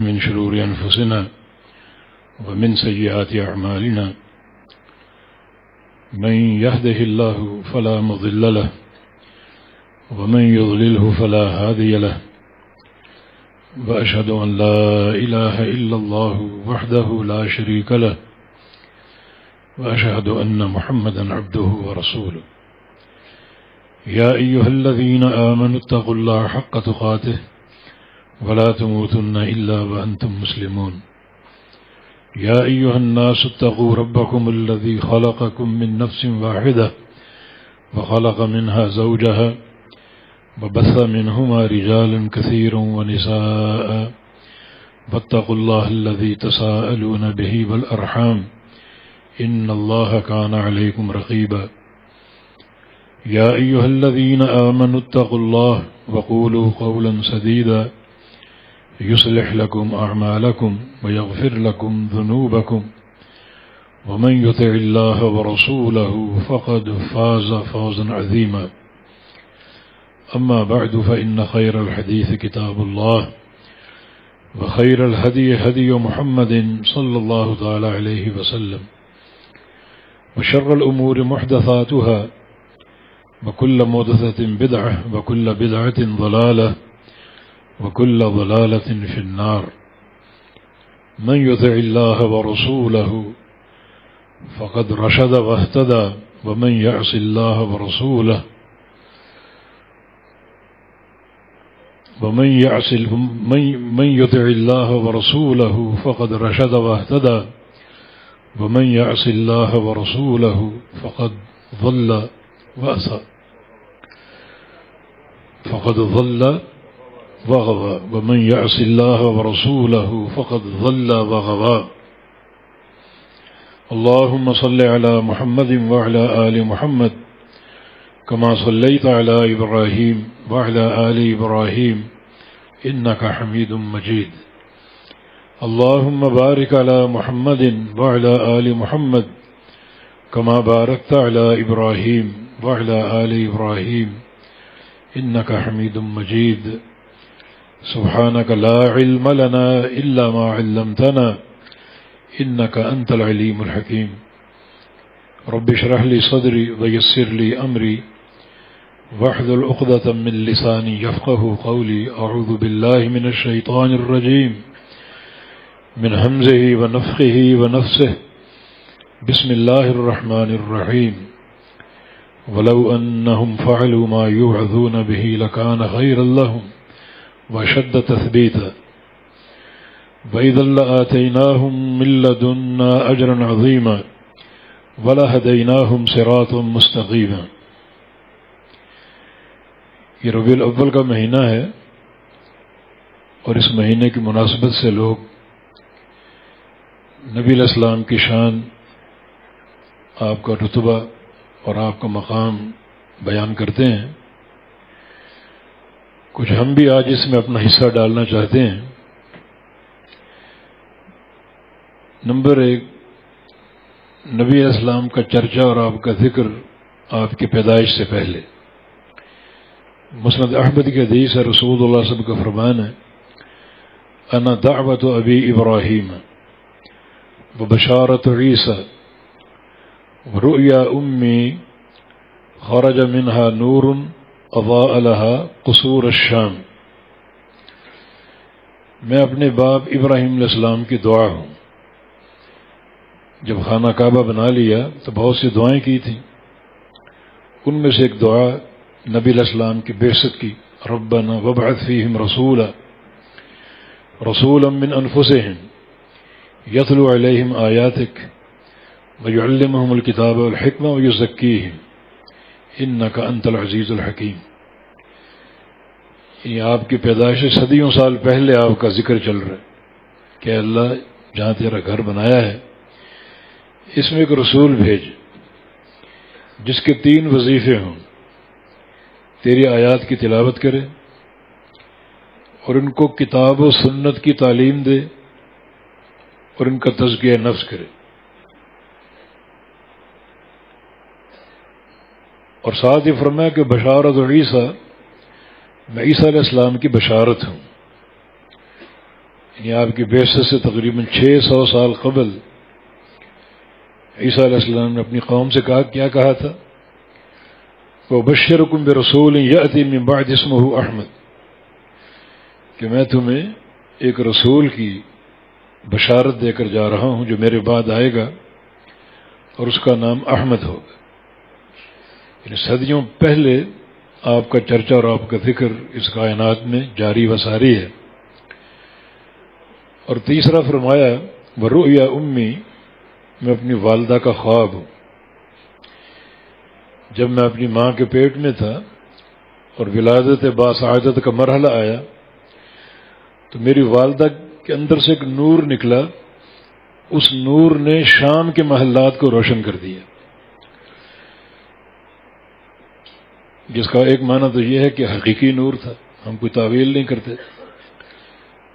من شرور أنفسنا ومن سيئات أعمالنا من يهده الله فلا مضل له ومن يضلله فلا هادي له وأشهد أن لا إله إلا الله وحده لا شريك له وأشهد أن محمدا عبده ورسوله يا أيها الذين آمنوا اتقوا الله حق تقاته ولا تموتن إلا وأنتم مسلمون يا أيها الناس اتقوا ربكم الذي خلقكم من نفس واحدة وخلق منها زوجها وبث منهما رجالا كثيرا ونساء واتقوا الله الذي تساءلون به والأرحام إن الله كان عليكم رقيبا يا أيها الذين آمنوا اتقوا الله وقولوا قولا سديدا يصلح لكم أعمالكم ويغفر لكم ذنوبكم ومن يطع الله ورسوله فقد فاز فوزا عظيما أما بعد فإن خير الحديث كتاب الله وخير الهدي هدي محمد صلى الله تعالى عليه وسلم وشر الأمور محدثاتها وكل محدثة بدعة وكل بدعة ضلالة وكل ضلالة في النار من يطع الله ورسوله فقد رشد واهتدى ومن يعص الله ورسوله من يطع الله ورسوله فقد رشد واهتدى ومن يعص الله ورسوله فقد ضل وغوى ومن يعص الله ورسوله فقد ضل وغوى اللهم صل على محمد وعلى آل محمد كما صليت على إبراهيم وعلى آل إبراهيم إنك حميد مجيد اللهم بارك على محمد وعلى آل محمد كما باركت على إبراهيم وعلى آل إبراهيم إنك حميد مجيد سبحانك لا علم لنا إلا ما علمتنا إنك أنت العليم الحكيم رب اشرح لي صدري ويسر لي أمري واحلل عقدة من لساني يفقه قولي أعوذ بالله من الشيطان الرجيم من همزه ونفخه ونفسه بسم الله الرحمن الرحيم ولو أنهم فعلوا ما يوعظون به لكان خيرا لهم وشد تثبيتا وإذا لآتيناهم من لدنا أجرا عظيما ولهديناهم صراطا مستقيما. یہ ربیع الاول کا مہینہ ہے اور اس مہینے کی مناسبت سے لوگ نبی علیہ السلام کی شان، آپ کا رتبہ اور آپ کا مقام بیان کرتے ہیں. کچھ ہم بھی آج اس میں اپنا حصہ ڈالنا چاہتے ہیں. نمبر 1، نبی علیہ السلام کا چرچا اور آپ کا ذکر آپ کی پیدائش سے پہلے. مسند احمد کی حدیث ہے، رسول اللہ صلی اللہ علیہ وسلم کا فرمان ہے انا دعوت ابی ابراہیم وبشارت عیسی ورؤیا امی خرج منها نور اضاء لها قصور الشام. میں اپنے باپ ابراہیم علیہ السلام کی دعا ہوں. جب خانہ کعبہ بنا لیا تو بہت سی دعائیں کی تھیں. ان میں سے ایک دعا نبی علیہ السلام کی بعثت کی، ربنا وابعث فیہم رسولا من انفسہم یتلو علیہم آیاتک ویعلمہم الکتاب والحکمہ ویزکیہم انک انت العزیز الحکیم. یہ آپ کی پیدائش سے صدیوں سال پہلے آپ کا ذکر چل رہا ہے کہ اللہ جہاں تیرا گھر بنایا ہے اس میں ایک رسول بھیج جس کے 3 وظیفے ہوں، تیری آیات کی تلاوت کرے اور ان کو کتاب و سنت کی تعلیم دے اور ان کا تزکیہ نفس کرے. اور ساتھ ہی فرمایا کہ بشارت عیسیٰ، میں عیسیٰ علیہ السلام کی بشارت ہوں. یعنی آپ کی بعثت سے تقریباً 600 سال قبل عیسیٰ علیہ السلام نے اپنی قوم سے کیا کہا تھا؟ وَبَشِّرُكُم بِرَسُولٍ يَأْتِي مِن بَعْدِي اسْمُهُ احمد، کہ میں تمہیں ایک رسول کی بشارت دے کر جا رہا ہوں جو میرے بعد آئے گا اور اس کا نام احمد ہوگا۔ یعنی صدیوں پہلے آپ کا چرچا اور آپ کا ذکر اس کائنات میں جاری و ساری ہے۔ اور تیسرا فرمایا وَرُؤْيَا أُمِّي، میں اپنی والدہ کا خواب ہوں۔ جب میں اپنی ماں کے پیٹ میں تھا اور ولادت باسعادت کا مرحلہ آیا تو میری والدہ کے اندر سے ایک نور نکلا، اس نور نے شام کے محلات کو روشن کر دیا، جس کا ایک معنی تو یہ ہے کہ حقیقی نور تھا، ہم کوئی تعویل نہیں کرتے۔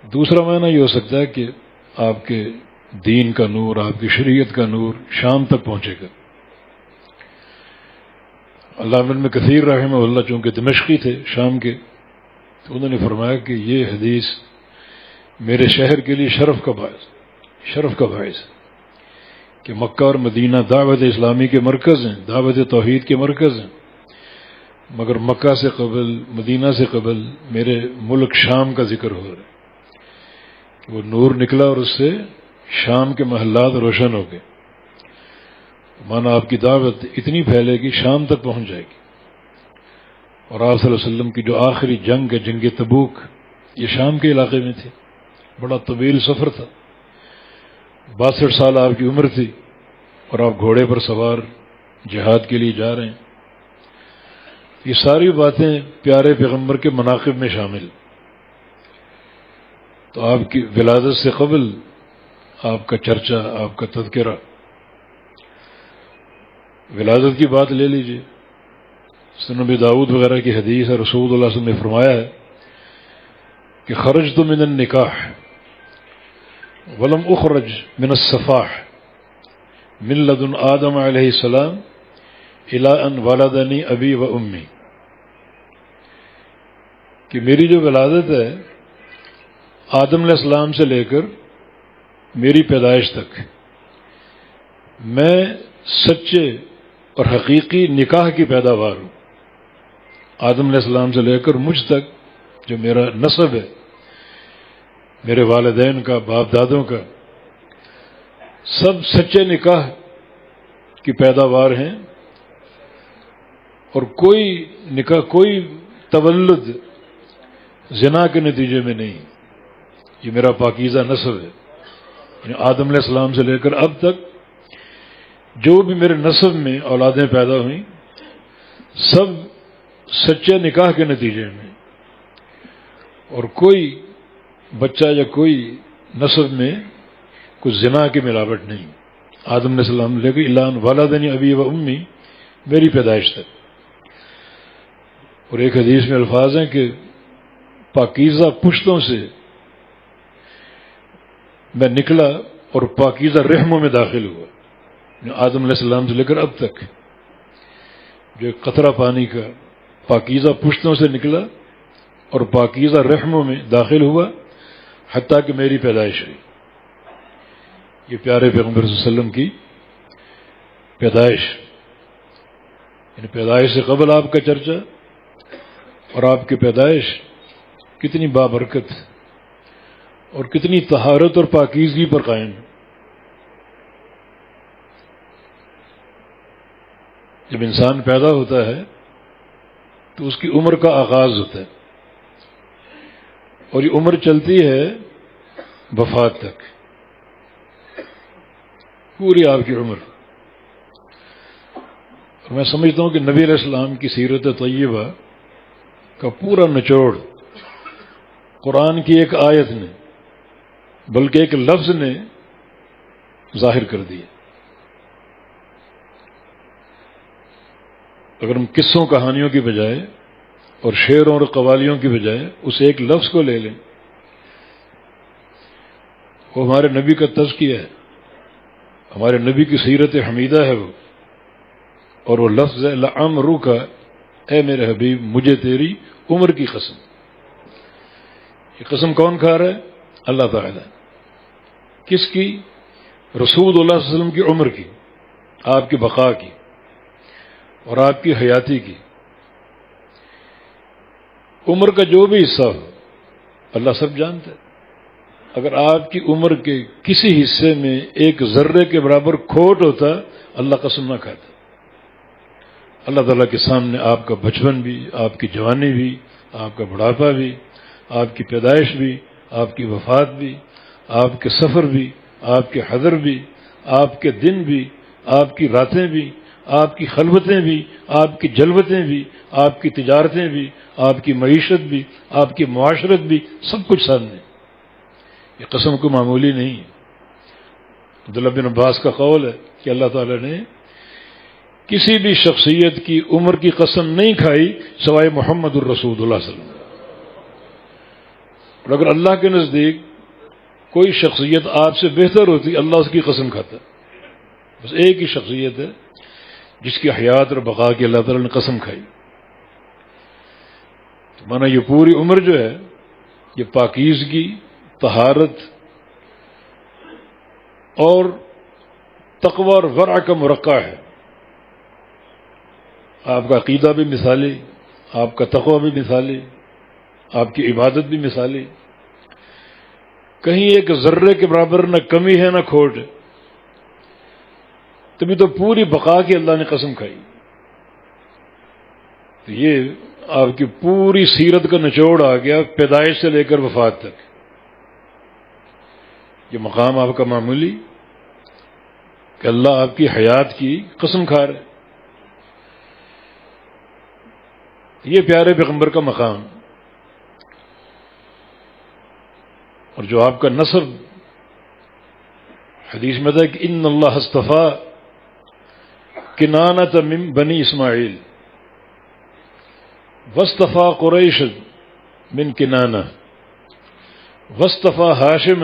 دوسرا معنی یہ ہو سکتا ہے کہ آپ کے دین کا نور، آپ کی شریعت کا نور شام تک پہنچے گا۔ علامہ ابن کثیر رحمہ اللہ چونکہ دمشقی تھے شام کے، تو انہوں نے فرمایا کہ یہ حدیث میرے شہر کے لیے شرف کا باعث ہے کہ مکہ اور مدینہ دعوت اسلامی کے مرکز ہیں، دعوت توحید کے مرکز ہیں، مگر مکہ سے قبل، مدینہ سے قبل میرے ملک شام کا ذکر ہو رہا ہے کہ وہ نور نکلا اور اس سے شام کے محلات روشن ہو گئے۔ مانا آپ کی دعوت اتنی پھیلے گی، شام تک پہنچ جائے گی۔ اور آپ صلی اللہ علیہ وسلم کی جو آخری جنگ ہے، جنگ تبوک، یہ شام کے علاقے میں تھی، بڑا طویل سفر تھا، 62 سال آپ کی عمر تھی اور آپ گھوڑے پر سوار جہاد کے لیے جا رہے ہیں۔ یہ ساری باتیں پیارے پیغمبر کے مناقب میں شامل۔ تو آپ کی ولادت سے قبل آپ کا چرچا، آپ کا تذکرہ، ولادت کی بات لے لیجئے، سنن ابی داؤد وغیرہ کی حدیث ہے، رسول اللہ صلی اللہ علیہ وسلم نے فرمایا ہے کہ خرجت من النکاح ولم اخرج من الصفاح من لدن آدم علیہ السلام الی ان ولدنی ابی و امی، کہ میری جو ولادت ہے آدم علیہ السلام سے لے کر میری پیدائش تک میں سچے اور حقیقی نکاح کی پیداوار ہوں۔ آدم علیہ السلام سے لے کر مجھ تک جو میرا نسب ہے، میرے والدین کا، باپ دادوں کا، سب سچے نکاح کی پیداوار ہیں، اور کوئی نکاح، کوئی تولد زنا کے نتیجے میں نہیں۔ یہ میرا پاکیزہ نسب ہے، یعنی آدم علیہ السلام سے لے کر اب تک جو بھی میرے نسب میں اولادیں پیدا ہوئیں، سب سچے نکاح کے نتیجے میں، اور کوئی بچہ یا کوئی نسب میں کچھ زنا کی ملاوٹ نہیں۔ آدم علیہ السلام لے کے اعلان والدنی ابی و امی، میری پیدائش تک۔ اور ایک حدیث میں الفاظ ہیں کہ پاکیزہ پشتوں سے میں نکلا اور پاکیزہ رحموں میں داخل ہوا۔ آدم علیہ السلام سے لے کر اب تک جو ایک قطرہ پانی کا پاکیزہ پشتوں سے نکلا اور پاکیزہ رحموں میں داخل ہوا، حتیٰ کہ میری پیدائش ہوئی۔ یہ پیارے پیغمبر صلی اللہ علیہ وسلم کی پیدائش، یعنی پیدائش سے قبل آپ کا چرچا، اور آپ کی پیدائش کتنی بابرکت اور کتنی طہارت اور پاکیزگی پر قائم ہے۔ جب انسان پیدا ہوتا ہے تو اس کی عمر کا آغاز ہوتا ہے، اور یہ عمر چلتی ہے وفات تک، پوری آپ کی عمر۔ اور میں سمجھتا ہوں کہ نبی علیہ السلام کی سیرت طیبہ کا پورا نچوڑ قرآن کی ایک آیت نے، بلکہ ایک لفظ نے ظاہر کر دیا۔ اگر ہم قصوں کہانیوں کی بجائے اور شعروں اور قوالیوں کی بجائے اس ایک لفظ کو لے لیں، وہ ہمارے نبی کا تزکیہ ہے، ہمارے نبی کی سیرت حمیدہ ہے وہ، اور وہ لفظ ہے لعمرک، اے میرے حبیب مجھے تیری عمر کی قسم۔ یہ قسم کون کھا رہا ہے؟ اللہ تعالیٰ کس کی؟ رسول اللہ صلی اللہ علیہ وسلم کی عمر کی، آپ کی بقا کی اور آپ کی حیاتی کی۔ عمر کا جو بھی حصہ ہو اللہ سب جانتا ہے۔ اگر آپ کی عمر کے کسی حصے میں ایک ذرے کے برابر کھوٹ ہوتا اللہ قسم نہ کھاتا۔ اللہ تعالیٰ کے سامنے آپ کا بچپن بھی، آپ کی جوانی بھی، آپ کا بڑھاپا بھی، آپ کی پیدائش بھی، آپ کی وفات بھی، آپ کے سفر بھی، آپ کے حضر بھی، آپ کے دن بھی، آپ کی راتیں بھی، آپ کی خلوتیں بھی، آپ کی جلوتیں بھی، آپ کی تجارتیں بھی، آپ کی معیشت بھی، آپ کی معاشرت بھی، سب کچھ سامنے۔ یہ قسم کو معمولی نہیں ہے۔ عبداللہ بن عباس کا قول ہے کہ اللہ تعالیٰ نے کسی بھی شخصیت کی عمر کی قسم نہیں کھائی سوائے محمد الرسول اللہ صلی اللہ علیہ وسلم۔ اور اگر اللہ کے نزدیک کوئی شخصیت آپ سے بہتر ہوتی اللہ اس کی قسم کھاتا۔ بس ایک ہی شخصیت ہے جس کی حیات اور بقا کی اللہ تعالیٰ نے قسم کھائی۔ تو مانا یہ پوری عمر جو ہے یہ پاکیزگی، طہارت اور تقوی اور ورع کا مرقع ہے۔ آپ کا عقیدہ بھی مثالی، آپ کا تقوی بھی مثالی، آپ کی عبادت بھی مثالی، کہیں ایک ذرے کے برابر نہ کمی ہے نہ کھوٹ ہے۔ تبھی تو پوری بقا کی اللہ نے قسم کھائی۔ تو یہ آپ کی پوری سیرت کا نچوڑ آ گیا پیدائش سے لے کر وفات تک۔ یہ مقام آپ کا معمولی کہ اللہ آپ کی حیات کی قسم کھا رہے۔ یہ پیارے پیغمبر کا مقام، اور جو آپ کا نسب حدیث میں تھا کہ ان اللہ اصطفیٰ کنانۃ من بنی اسماعیل واصطفیٰ قریش من کنانہ واصطفیٰ ہاشم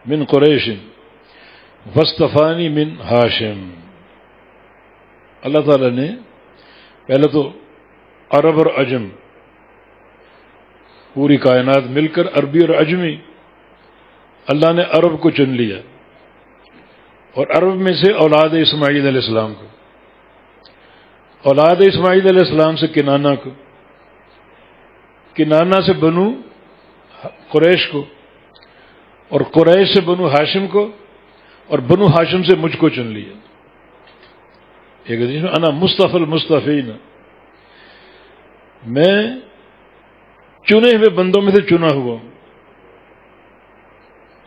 من قریش واصطفانی من ہاشم۔ اللہ تعالیٰ نے پہلے تو عرب اور عجم پوری کائنات مل کر عربی اور عجمی، اللہ نے عرب کو چن لیا اور عرب میں سے اولاد اسماعیل علیہ السلام کو، اولاد اسماعیل علیہ السلام سے کنانہ کو، کنانہ سے بنو قریش کو، اور قریش سے بنو ہاشم کو، اور بنو ہاشم سے مجھ کو چن لیا۔ ایک حدیث میں انا مصطفی المصطفین، میں چنے ہوئے بندوں میں سے چنا ہوا ہوں۔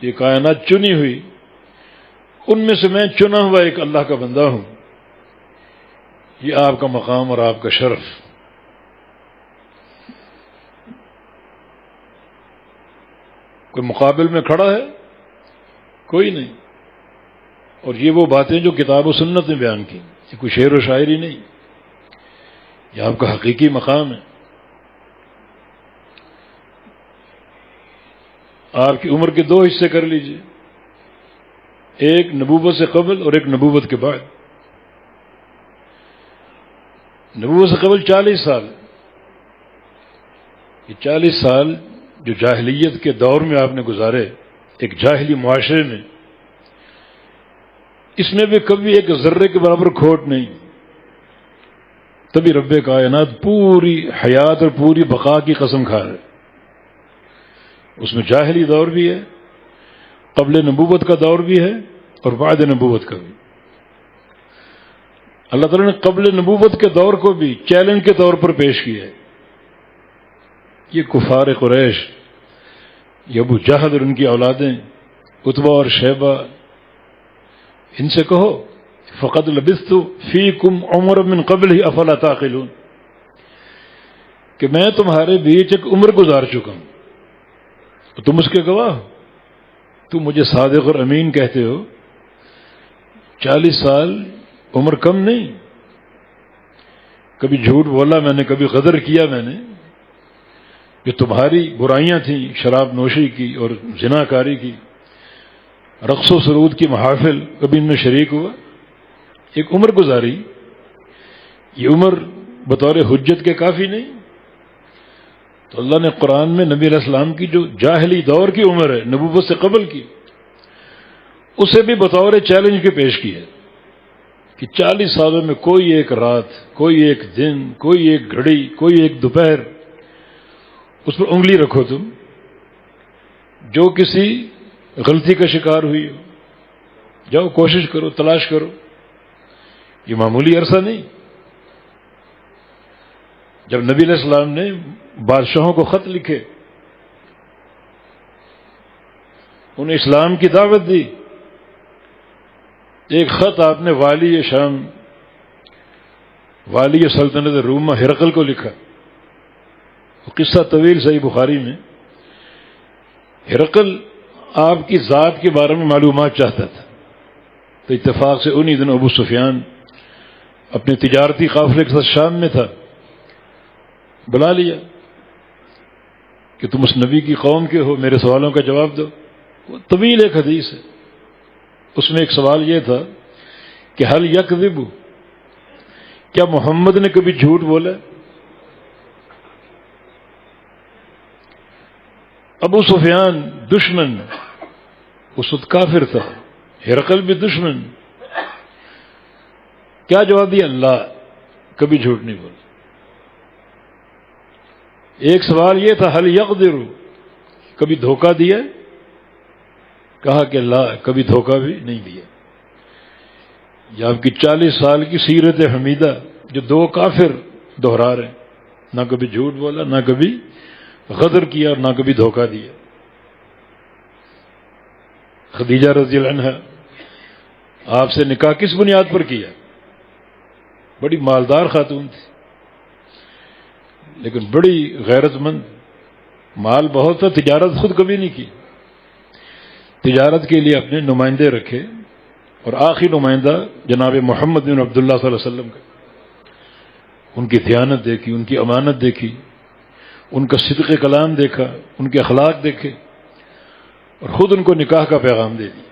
یہ کائنات چنی ہوئی، ان میں سے میں چنا ہوا ایک اللہ کا بندہ ہوں۔ یہ آپ کا مقام اور آپ کا شرف۔ کوئی مقابل میں کھڑا ہے؟ کوئی نہیں۔ اور یہ وہ باتیں جو کتاب و سنت نے بیان کی، یہ کوئی شعر و شاعری نہیں، یہ آپ کا حقیقی مقام ہے۔ آپ کی عمر کے دو حصے کر لیجئے، ایک نبوت سے قبل اور ایک نبوت کے بعد۔ نبوت سے قبل 40 سال، یہ 40 سال جو جاہلیت کے دور میں آپ نے گزارے، ایک جاہلی معاشرے میں، اس میں بھی کبھی ایک ذرے کے برابر کھوٹ نہیں۔ تبھی رب کائنات پوری حیات اور پوری بقا کی قسم کھا رہے۔ اس میں جاہلی دور بھی ہے، قبل نبوت کا دور بھی ہے، اور بعد نبوت کا بھی۔ اللہ تعالیٰ نے قبل نبوت کے دور کو بھی چیلنج کے طور پر پیش کیا ہے۔ یہ کفار قریش، یہ ابو جہل اور ان کی اولادیں عتبہ اور شیبہ، ان سے کہو فقد لبثت فیکم عمر من قبلہ افلا تعقلون، کہ میں تمہارے بیچ ایک عمر گزار چکا ہوں، تم اس کے گواہ ہو۔ تم مجھے صادق اور امین کہتے ہو، 40 سال عمر کم نہیں۔ کبھی جھوٹ بولا میں نے، کبھی غدر کیا میں نے، جو تمہاری برائیاں تھیں، شراب نوشی کی اور زنا کاری کی، رقص و سرود کی محافل، کبھی ان میں شریک ہوا، ایک عمر گزاری۔ یہ عمر بطور حجت کے کافی نہیں، تو اللہ نے قرآن میں نبی علیہ السلام کی جو جاہلی دور کی عمر ہے نبوت سے قبل کی، اسے بھی بطور چیلنج کے پیش کیا کہ 40 سالوں میں کوئی ایک رات، کوئی ایک دن، کوئی ایک گھڑی، کوئی ایک دوپہر اس پر انگلی رکھو تم، جو کسی غلطی کا شکار ہوئی ہو جاؤ کوشش کرو، تلاش کرو۔ یہ معمولی عرصہ نہیں۔ جب نبی علیہ السلام نے بادشاہوں کو خط لکھے، انہیں اسلام کی دعوت دی، ایک خط آپ نے والی شام، والی سلطنت روم ہرقل کو لکھا۔ وہ قصہ طویل صحیح بخاری میں۔ ہرقل آپ کی ذات کے بارے میں معلومات چاہتا تھا، تو اتفاق سے انہی دن ابو سفیان اپنے تجارتی قافلے کے ساتھ شام میں تھا، بلا لیا کہ تم اس نبی کی قوم کے ہو، میرے سوالوں کا جواب دو۔ وہ طویل ایک حدیث ہے، اس میں ایک سوال یہ تھا کہ حل یکذب، کیا محمد نے کبھی جھوٹ بولا؟ ابو سفیان دشمن، اس وقت کافر تھا، ہرقل بھی دشمن، کیا جواب دیا؟ اللہ کبھی جھوٹ نہیں بولا۔ ایک سوال یہ تھا حل یقدر، کبھی دھوکہ دیا؟ کہا کہ اللہ کبھی دھوکہ بھی نہیں دیا۔ یہ آپ کی 40 سال کی سیرت حمیدہ جو دو کافر دہرا رہے ہیں، نہ کبھی جھوٹ بولا، نہ کبھی غدر کیا، اور نہ کبھی دھوکہ دیا۔ خدیجہ رضی اللہ عنہا آپ سے نکاح کس بنیاد پر کیا؟ بڑی مالدار خاتون تھی، لیکن بڑی غیرت مند، مال بہت تھا، تجارت خود کبھی نہیں کی، تجارت کے لیے اپنے نمائندے رکھے، اور آخری نمائندہ جناب محمد بن عبداللہ صلی اللہ علیہ وسلم کا۔ ان کی دیانت دیکھی، ان کی امانت دیکھی، ان کا صدق کلام دیکھا، ان کے اخلاق دیکھے، اور خود ان کو نکاح کا پیغام دے دیا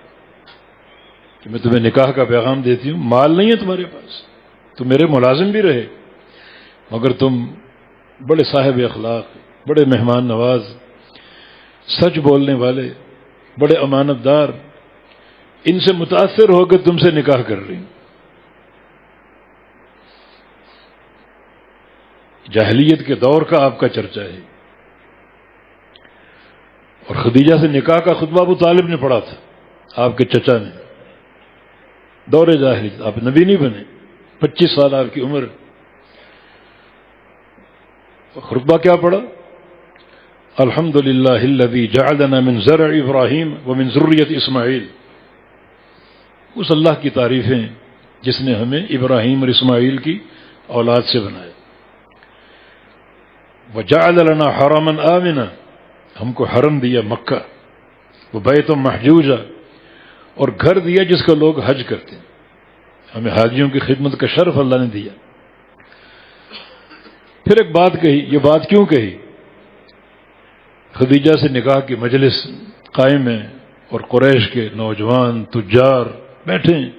کہ میں تمہیں نکاح کا پیغام دیتی ہوں، مال نہیں ہے تمہارے پاس، تم میرے ملازم بھی رہے، مگر تم بڑے صاحب اخلاق، بڑے مہمان نواز، سچ بولنے والے، بڑے امانت دار، ان سے متاثر ہو کے تم سے نکاح کر رہی ہوں۔ جاہلیت کے دور کا آپ کا چرچا ہے، اور خدیجہ سے نکاح کا خطبہ ابو طالب نے پڑھا تھا، آپ کے چچا نے۔ دور جاہلیت، آپ نبی نہیں بنے، 25 سال آپ کی عمر، خطبہ کیا پڑھا؟ الحمدللہ الذی جعلنا من زرع ابراہیم ومن ذریۃ اسماعیل۔ اس اللہ کی تعریفیں جس نے ہمیں ابراہیم اور اسماعیل کی اولاد سے بنایا۔ وجعل لنا حرما آمنا، ہم کو حرم دیا مکہ، وہ بیت محجوجہ، اور گھر دیا جس کا لوگ حج کرتے ہیں، ہمیں حاجیوں کی خدمت کا شرف اللہ نے دیا۔ پھر ایک بات کہی، یہ بات کیوں کہی؟ خدیجہ سے نکاح کی مجلس قائم ہے، اور قریش کے نوجوان تجار بیٹھے ہیں۔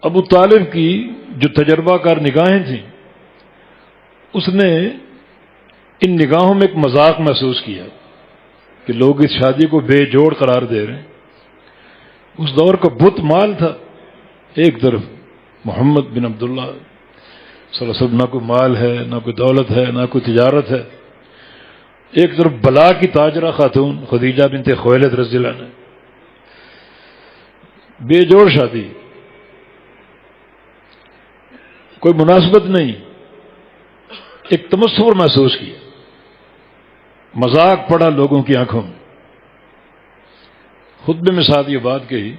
ابو طالب کی جو تجربہ کار نگاہیں تھیں، اس نے ان نگاہوں میں ایک مذاق محسوس کیا کہ لوگ اس شادی کو بے جوڑ قرار دے رہے ہیں۔ اس دور کا بت مال تھا، ایک طرف محمد بن عبداللہ صلی اللہ علیہ وسلم، نہ کوئی مال ہے، نہ کوئی دولت ہے، نہ کوئی تجارت ہے، ایک طرف بلا کی تاجرہ خاتون خدیجہ بنت خویلد رضی اللہ عنہا، بے جوڑ شادی، کوئی مناسبت نہیں، ایک تمسخر محسوس کیا، مذاق پڑا لوگوں کی آنکھوں میں۔ خطبے میں ساتھ یہ بات کہی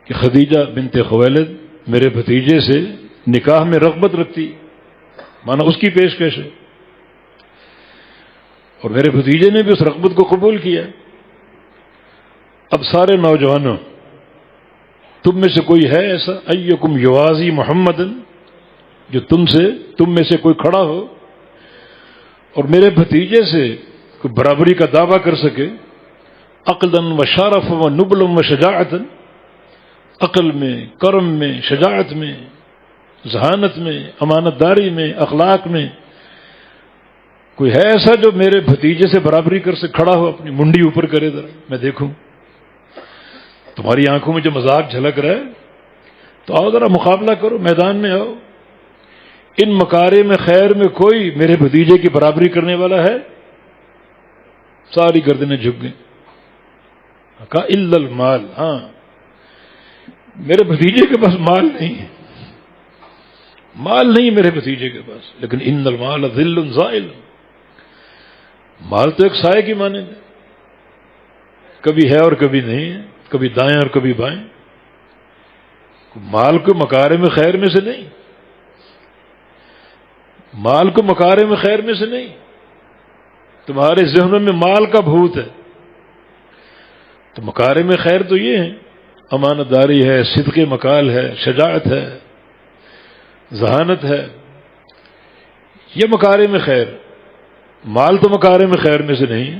کہ خدیجہ بنت خویلد میرے بھتیجے سے نکاح میں رغبت رکھتی، مانا اس کی پیشکش ہے، اور میرے بھتیجے نے بھی اس رغبت کو قبول کیا۔ اب سارے نوجوانوں، تم میں سے کوئی ہے ایسا ایکم یوازی محمد، جو تم میں سے کوئی کھڑا ہو اور میرے بھتیجے سے کوئی برابری کا دعویٰ کر سکے؟ عقلاً و شرفاً و نبلاً و شجاعتاً، عقل میں، کرم میں، شجاعت میں، ذہانت میں، امانت داری میں، اخلاق میں کوئی ہے ایسا جو میرے بھتیجے سے برابری کر سے کھڑا ہو، اپنی منڈی اوپر کرے ذرا میں دیکھوں؟ تمہاری آنکھوں میں جو مذاق جھلک رہا ہے تو آؤ ذرا مقابلہ کرو، میدان میں آؤ۔ ان مکارم میں خیر میں کوئی میرے بھتیجے کی برابری کرنے والا ہے؟ ساری گردنیں جھک گئیں۔ کہا الا المال، ہاں میرے بھتیجے کے پاس مال نہیں ہے، مال نہیں میرے بھتیجے کے پاس، لیکن ان المال ذل زائل، مال تو ایک سائے کی مانند ہے، کبھی ہے اور کبھی نہیں ہے، کبھی دائیں اور کبھی بائیں۔ مال کو مکارم خیر میں سے نہیں، مال کو مکارم خیر میں سے نہیں، تمہارے ذہنوں میں مال کا بھوت ہے۔ تو مکارم خیر تو یہ ہیں، امانت داری ہے، صدق مقال ہے، شجاعت ہے، ذہانت ہے، یہ مکارم خیر۔ مال تو مکارم خیر میں سے نہیں ہے،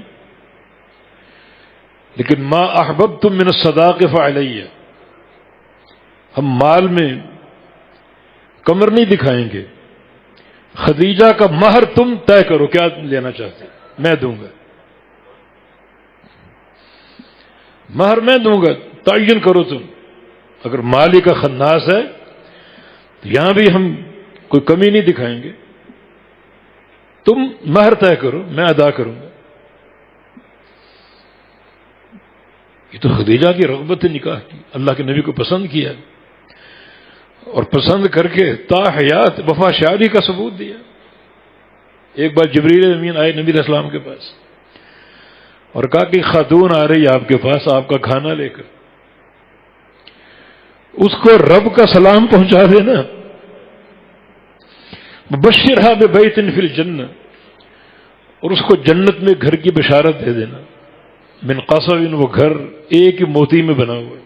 لیکن ما احببتم من الصداق فعلیہ، ہم مال میں کمر نہیں دکھائیں گے۔ خدیجہ کا مہر تم طے کرو، کیا لینا چاہتے میں دوں گا، مہر میں دوں گا، تعین کرو تم۔ اگر مالی کا خناس ہے تو یہاں بھی ہم کوئی کمی نہیں دکھائیں گے، تم مہر طے کرو، میں ادا کروں گا۔ یہ تو خدیجہ کی رغبت نکاح کی، اللہ کے نبی کو پسند کیا اور پسند کر کے تا حیات وفا شادی کا ثبوت دیا۔ ایک بار جبریل امین آئے نبی علیہ السلام کے پاس اور کہا کہ خاتون آ رہی ہے آپ کے پاس آپ کا کھانا لے کر، اس کو رب کا سلام پہنچا دینا، بشرھا ببیت فی الجنہ، اور اس کو جنت میں گھر کی بشارت دے دینا۔ من قصب، وہ گھر ایک ہی موتی میں بنا ہوا ہے،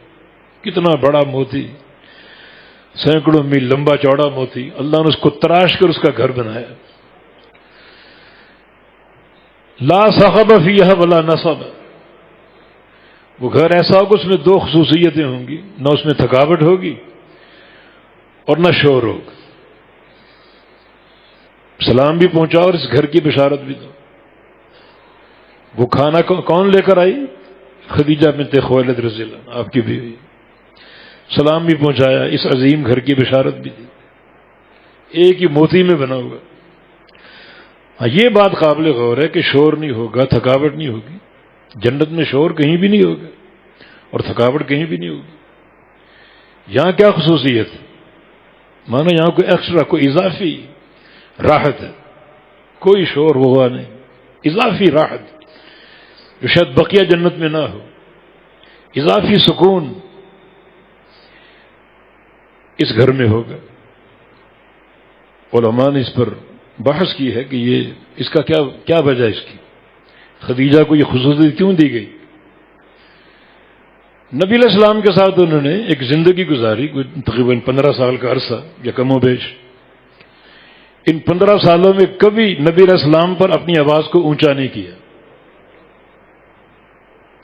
کتنا بڑا موتی، سینکڑوں میل لمبا چوڑا موتی، اللہ نے اس کو تراش کر اس کا گھر بنایا۔ لا صخب فیہا ولا نصب، وہ گھر ایسا ہوگا اس میں دو خصوصیتیں ہوں گی، نہ اس میں تھکاوٹ ہوگی اور نہ شور ہوگا۔ سلام بھی پہنچا اور اس گھر کی بشارت بھی دو۔ وہ کھانا کون لے کر آئی؟ خدیجہ بنت خویلد رضی اللہ عنہا، آپ کی بیوی۔ سلام بھی پہنچایا، اس عظیم گھر کی بشارت بھی دی، ایک ہی موتی میں بنا ہوا۔ ہاں یہ بات قابل غور ہے کہ شور نہیں ہوگا، تھکاوٹ نہیں ہوگی، جنت میں شور کہیں بھی نہیں ہوگا اور تھکاوٹ کہیں بھی نہیں ہوگی۔ یہاں کیا خصوصیت ہے؟ مانا یہاں کوئی ایکسٹرا، کوئی اضافی راحت ہے، کوئی شور وغیرہ نہیں، اضافی راحت جو شاید بقیہ جنت میں نہ ہو، اضافی سکون اس گھر میں ہوگا۔ علماء نے اس پر بحث کی ہے کہ یہ اس کا کیا وجہ اس کی، خدیجہ کو یہ خصوصیت کیوں دی گئی؟ نبی علیہ السلام کے ساتھ انہوں نے ایک زندگی گزاری، تقریباً 15 سال کا عرصہ یا کم و بیش۔ ان 15 سالوں میں کبھی نبی علیہ السلام پر اپنی آواز کو اونچا نہیں کیا،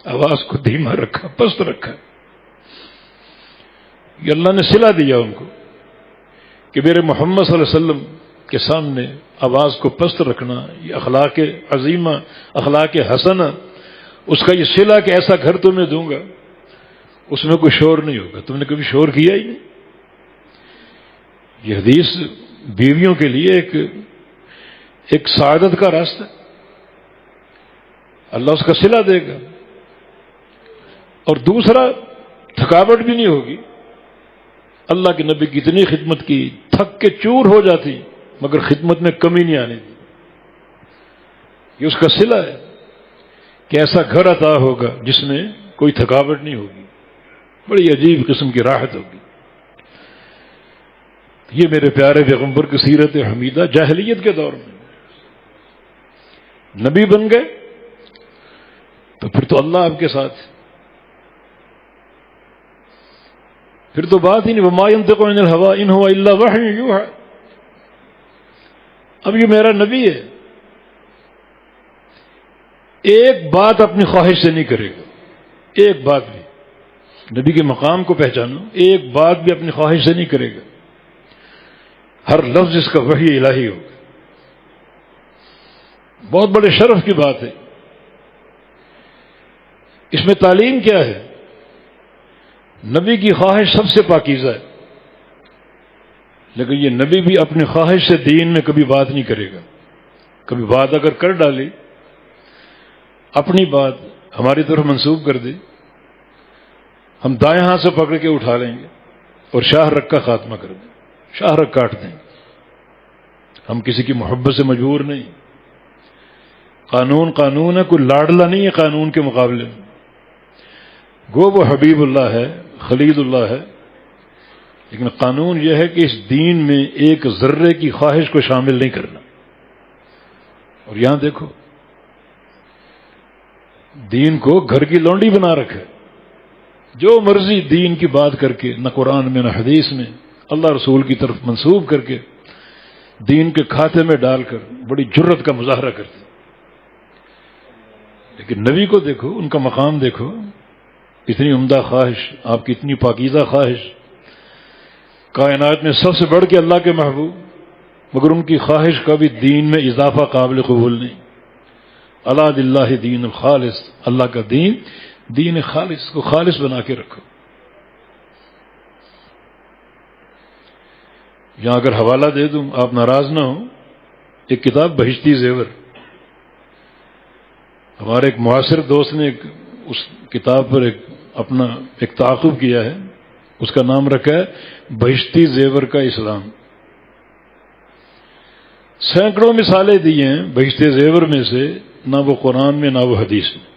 آواز کو دھیما رکھا، پست رکھا۔ یہ اللہ نے صلہ دیا ان کو کہ میرے محمد صلی اللہ علیہ وسلم کے سامنے آواز کو پست رکھنا، یہ اخلاق عظیمہ، اخلاق حسنہ، اس کا یہ صلہ کہ ایسا گھر تمہیں دوں گا اس میں کوئی شور نہیں ہوگا، تم نے کبھی شور کیا ہی نہیں۔ یہ حدیث بیویوں کے لیے ایک سعادت کا راستہ، اللہ اس کا صلہ دے گا۔ اور دوسرا، تھکاوٹ بھی نہیں ہوگی۔ اللہ کے نبی کی اتنی خدمت کی، تھک کے چور ہو جاتی مگر خدمت میں کمی نہیں آنے دی۔ یہ اس کا صلہ ہے کہ ایسا گھر عطا ہوگا جس میں کوئی تھکاوٹ نہیں ہوگی، بڑی عجیب قسم کی راحت ہوگی۔ یہ میرے پیارے پیغمبر کی سیرت حمیدہ جاہلیت کے دور میں نبی بن گئے تو پھر تو اللہ آپ کے ساتھ، پھر تو بات ہی نہیں، وما ينطق عن الهوى ان هو الا وحی یوحى۔ اب یہ میرا نبی ہے، ایک بات اپنی خواہش سے نہیں کرے گا، ایک بات بھی، نبی کے مقام کو پہچانو، ایک بات بھی اپنی خواہش سے نہیں کرے گا، ہر لفظ اس کا وحی الہی ہوگا۔ بہت بڑے شرف کی بات ہے. اس میں تعلیم کیا ہے؟ نبی کی خواہش سب سے پاکیزہ ہے، لیکن یہ نبی بھی اپنی خواہش سے دین میں کبھی بات نہیں کرے گا. کبھی بات اگر کر ڈالی، اپنی بات ہماری طرف منسوب کر دی، ہم دائیں ہاتھ سے پکڑ کے اٹھا لیں گے اور شاہ رگ کا خاتمہ کر دیں، شاہ رگ کاٹ دیں. ہم کسی کی محبت سے مجبور نہیں. قانون قانون ہے، کوئی لاڈلا نہیں ہے قانون کے مقابلے میں. گو وہ حبیب اللہ ہے، خلیل اللہ ہے، لیکن قانون یہ ہے کہ اس دین میں ایک ذرے کی خواہش کو شامل نہیں کرنا. اور یہاں دیکھو، دین کو گھر کی لونڈی بنا رکھا ہے. جو مرضی دین کی بات کر کے، نہ قرآن میں نہ حدیث میں، اللہ رسول کی طرف منسوب کر کے دین کے کھاتے میں ڈال کر بڑی جرت کا مظاہرہ کرتے. لیکن نبی کو دیکھو، ان کا مقام دیکھو، اتنی عمدہ خواہش، آپ کی اتنی پاکیزہ خواہش، کائنات میں سب سے بڑھ کے اللہ کے محبوب، مگر ان کی خواہش کا بھی دین میں اضافہ قابل قبول نہیں. الا للہ دین الخالص، اللہ کا دین، دین خالص کو خالص بنا کے رکھو. یہاں اگر حوالہ دے دوں، آپ ناراض نہ ہوں، ایک کتاب بہشتی زیور، ہمارے ایک معاصر دوست نے اس کتاب پر اپنا ایک تعاقب کیا ہے، اس کا نام رکھا ہے بہشتی زیور کا اسلام. سینکڑوں مثالیں دی ہیں بہشتی زیور میں سے، نہ وہ قرآن میں نہ وہ حدیث میں.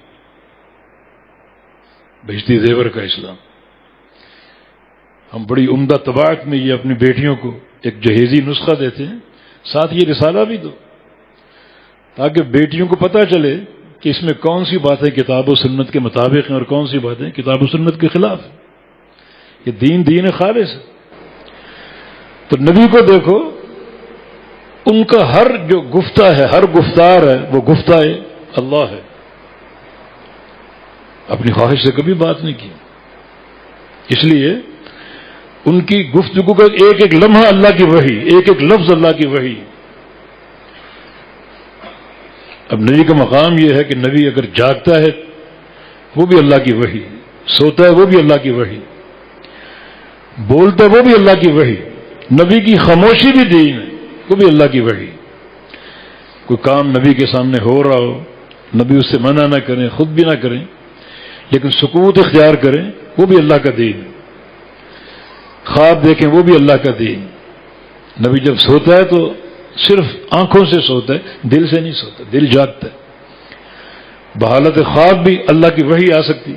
بہشتی زیور کا اسلام. ہم بڑی عمدہ طباعت میں یہ اپنی بیٹیوں کو ایک جہیزی نسخہ دیتے ہیں، ساتھ یہ رسالہ بھی دو، تاکہ بیٹیوں کو پتہ چلے کہ اس میں کون سی باتیں کتاب و سنت کے مطابق ہیں اور کون سی باتیں کتاب و سنت کے خلاف ہیں. یہ دین خالص ہے. تو نبی کو دیکھو، ان کا ہر جو گفتہ ہے، ہر گفتار ہے، وہ گفتہ اللہ ہے. اپنی خواہش سے کبھی بات نہیں کی. اس لیے ان کی گفتگو کا ایک ایک لمحہ اللہ کی وحی، ایک ایک لفظ اللہ کی وحی. اب نبی کا مقام یہ ہے کہ نبی اگر جاگتا ہے وہ بھی اللہ کی وحی، سوتا ہے وہ بھی اللہ کی وحی، بولتا ہے وہ بھی اللہ کی وحی. نبی کی خاموشی بھی دین ہے، وہ بھی اللہ کی وحی. کوئی کام نبی کے سامنے ہو رہا ہو، نبی اس سے منع نہ کریں، خود بھی نہ کریں، لیکن سکوت اختیار کریں، وہ بھی اللہ کا دین. خواب دیکھیں، وہ بھی اللہ کا دین. نبی جب سوتا ہے تو صرف آنکھوں سے سوتا ہے، دل سے نہیں سوتا، دل جاگتا ہے. بحالت خواب بھی اللہ کی وحی آ سکتی،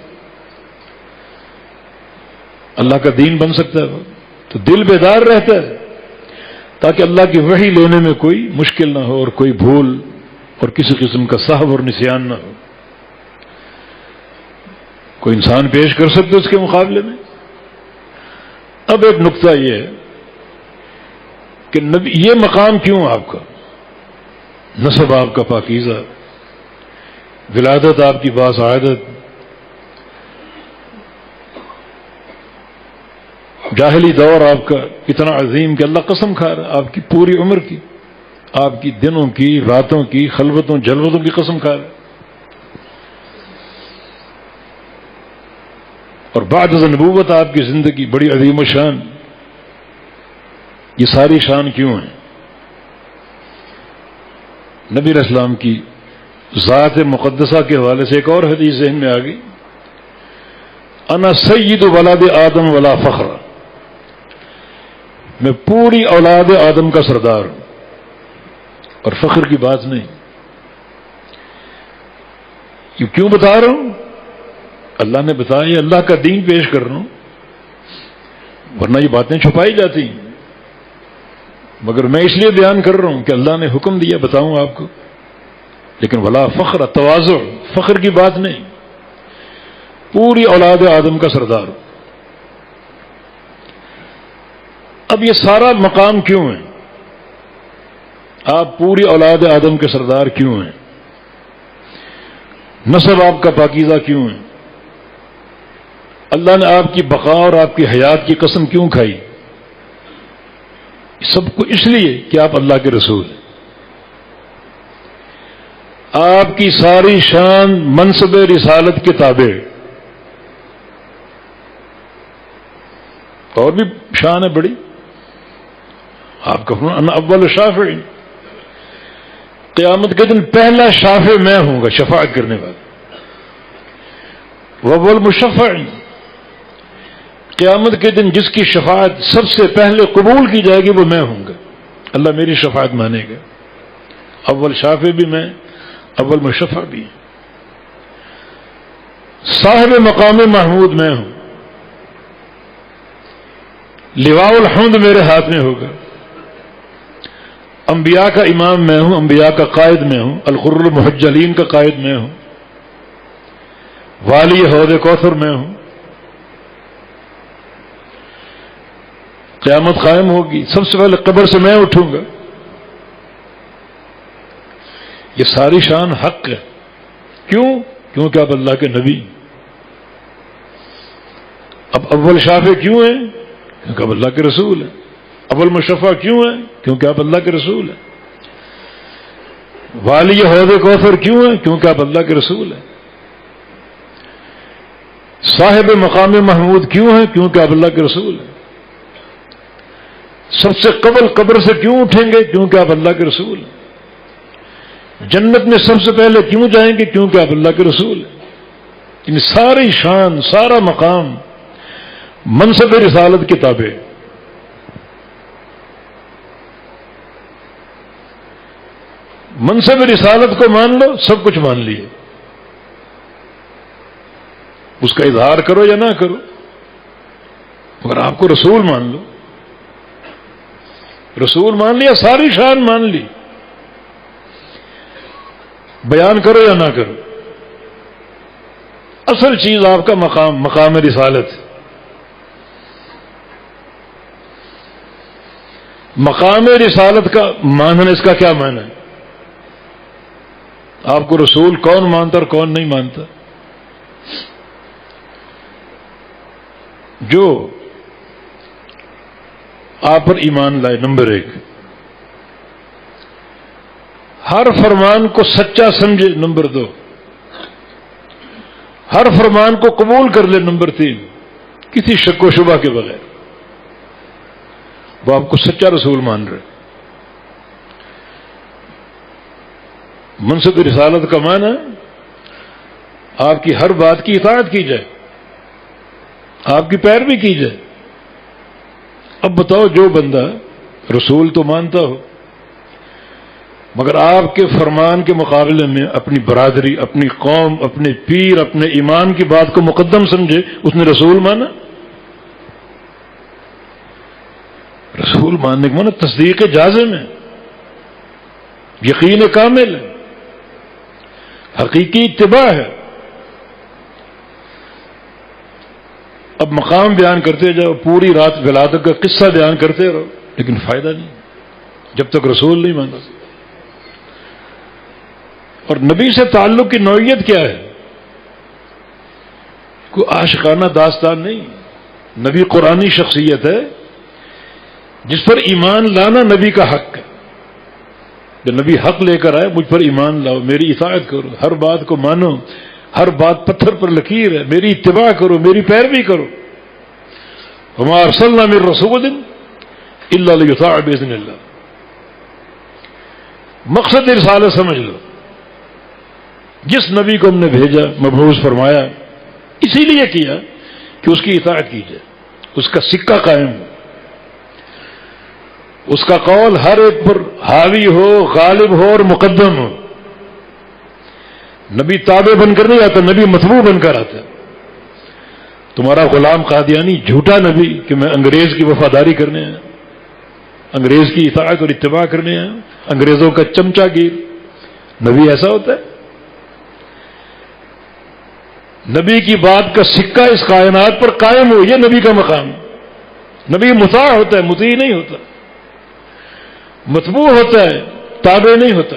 اللہ کا دین بن سکتا ہے. تو دل بیدار رہتا ہے تاکہ اللہ کی وحی لینے میں کوئی مشکل نہ ہو اور کوئی بھول اور کسی قسم کا سہو اور نسیان نہ ہو. کوئی انسان پیش کر سکتے اس کے مقابلے میں. اب ایک نقطہ یہ ہے کہ نبی، یہ مقام کیوں آپ کا؟ نسب آپ کا پاکیزہ، ولادت آپ کی باسعادت، جاہلی دور آپ کا اتنا عظیم کہ اللہ قسم کھا رہا ہے آپ کی پوری عمر کی، آپ کی دنوں کی، راتوں کی، خلوتوں جلوتوں کی قسم کھا رہا ہے. اور بعد از نبوت آپ کی زندگی بڑی عظیم و شان. یہ ساری شان کیوں ہے؟ نبی علیہ السلام کی ذات مقدسہ کے حوالے سے ایک اور حدیث ذہن میں آ گئی، انا سید ولد آدم ولا فخر، میں پوری اولاد آدم کا سردار ہوں اور فخر کی بات نہیں. یہ کیوں بتا رہا ہوں؟ اللہ نے بتایا، اللہ کا دین پیش کر رہا ہوں، ورنہ یہ باتیں چھپائی جاتی ہیں. مگر میں اس لیے بیان کر رہا ہوں کہ اللہ نے حکم دیا بتاؤں آپ کو. لیکن ولا فخر، تواضع، فخر کی بات نہیں، پوری اولاد آدم کا سردار. اب یہ سارا مقام کیوں ہے؟ آپ پوری اولاد آدم کے سردار کیوں ہیں؟ نسب آپ کا پاکیزہ کیوں ہے؟ اللہ نے آپ کی بقا اور آپ کی حیات کی قسم کیوں کھائی؟ سب کو اس لیے کہ آپ اللہ کے رسول ہیں. آپ کی ساری شان منصب رسالت کے تابع، اور بھی شان ہے بڑی. آپ کا انا اول شافع، قیامت کے دن پہلا شافع میں ہوں گا، شفاعت کرنے والا. واول مشفع، قیامت کے دن جس کی شفاعت سب سے پہلے قبول کی جائے گی وہ میں ہوں گا. اللہ میری شفاعت مانے گا. اول شافع بھی میں، اول مشفع بھی. صاحب مقام محمود میں ہوں، لواء الحمد میرے ہاتھ میں ہوگا. انبیاء کا امام میں ہوں، انبیاء کا قائد میں ہوں، الغر المحجلین کا قائد میں ہوں، والی حوض کوثر میں ہوں. قیامت قائم ہوگی، سب سے پہلے قبر سے میں اٹھوں گا. یہ ساری شان حق ہے. کیوں؟ کیونکہ آپ اللہ کے نبی. اب اول شافع کیوں ہیں؟ کیونکہ آپ اللہ کے رسول ہیں. اول مشفع کیوں ہیں؟ کیونکہ آپ اللہ کے رسول ہیں. والی حوض کوثر کیوں ہیں؟ کیونکہ آپ اللہ کے رسول ہیں. صاحب مقام محمود کیوں ہیں؟ کیونکہ آپ اللہ کے رسول ہیں. سب سے قبل قبر سے کیوں اٹھیں گے؟ کیونکہ آپ اللہ کے رسول ہیں. جنت میں سب سے پہلے کیوں جائیں گے؟ کیونکہ آپ اللہ کے رسول ہیں. ان ساری شان، سارا مقام منصب رسالت کے تابع. منصب رسالت کو مان لو، سب کچھ مان لیے. اس کا اظہار کرو یا نہ کرو، مگر آپ کو رسول مان لو. رسول مان لیا، ساری شان مان لی. بیان کرو یا نہ کرو، اصل چیز آپ کا مقام رسالت. مقام رسالت کا ماننا، اس کا کیا معنی ہے؟ آپ کو رسول کون مانتا اور کون نہیں مانتا؟ جو آپ پر ایمان لائے، نمبر 1، ہر فرمان کو سچا سمجھے، نمبر 2، ہر فرمان کو قبول کر لے، نمبر 3، کسی شک و شبہ کے بغیر، وہ آپ کو سچا رسول مان رہے. منصب رسالت کا معنی آپ کی ہر بات کی اطاعت کی جائے، آپ کی پیروی کی جائے. اب بتاؤ، جو بندہ رسول تو مانتا ہو مگر آپ کے فرمان کے مقابلے میں اپنی برادری، اپنی قوم، اپنے پیر، اپنے ایمان کی بات کو مقدم سمجھے، اس نے رسول مانا؟ رسول ماننے کا مانا تصدیق جازم ہے، یقین کامل ہے، حقیقی اتباع ہے. اب مقام بیان کرتے جاؤ، پوری رات ولادت کا قصہ بیان کرتے رہو، لیکن فائدہ نہیں جب تک رسول نہیں مانا. اور نبی سے تعلق کی نوعیت کیا ہے؟ کوئی عاشقانہ داستان نہیں. نبی قرآنی شخصیت ہے جس پر ایمان لانا نبی کا حق ہے. جو نبی حق لے کر آئے، مجھ پر ایمان لاؤ، میری اطاعت کرو، ہر بات کو مانو، ہر بات پتھر پر لکیر ہے، میری اتباع کرو، میری پیروی کرو. وما ارسلنا من رسول الا لیطاع باذن اللہ. مقصد رسالت سمجھ لو، جس نبی کو ہم نے بھیجا، مبعوث فرمایا، اسی لیے کیا کہ اس کی اطاعت کی جائے، اس کا سکہ قائم ہو، اس کا قول ہر ایک پر حاوی ہو، غالب ہو اور مقدم ہو. نبی تابع بن کر نہیں آتا، نبی متبوع بن کر آتا. تمہارا غلام قادیانی جھوٹا نبی کہ میں انگریز کی وفاداری کرنے آیا، انگریز کی اطاعت اور اتباع کرنے آیا، انگریزوں کا چمچہ گیر. نبی ایسا ہوتا ہے؟ نبی کی بات کا سکہ اس کائنات پر قائم ہو، یہ نبی کا مقام. نبی مطاع ہوتا ہے، مطیع نہیں ہوتا. متبوع ہوتا ہے، تابع نہیں ہوتا.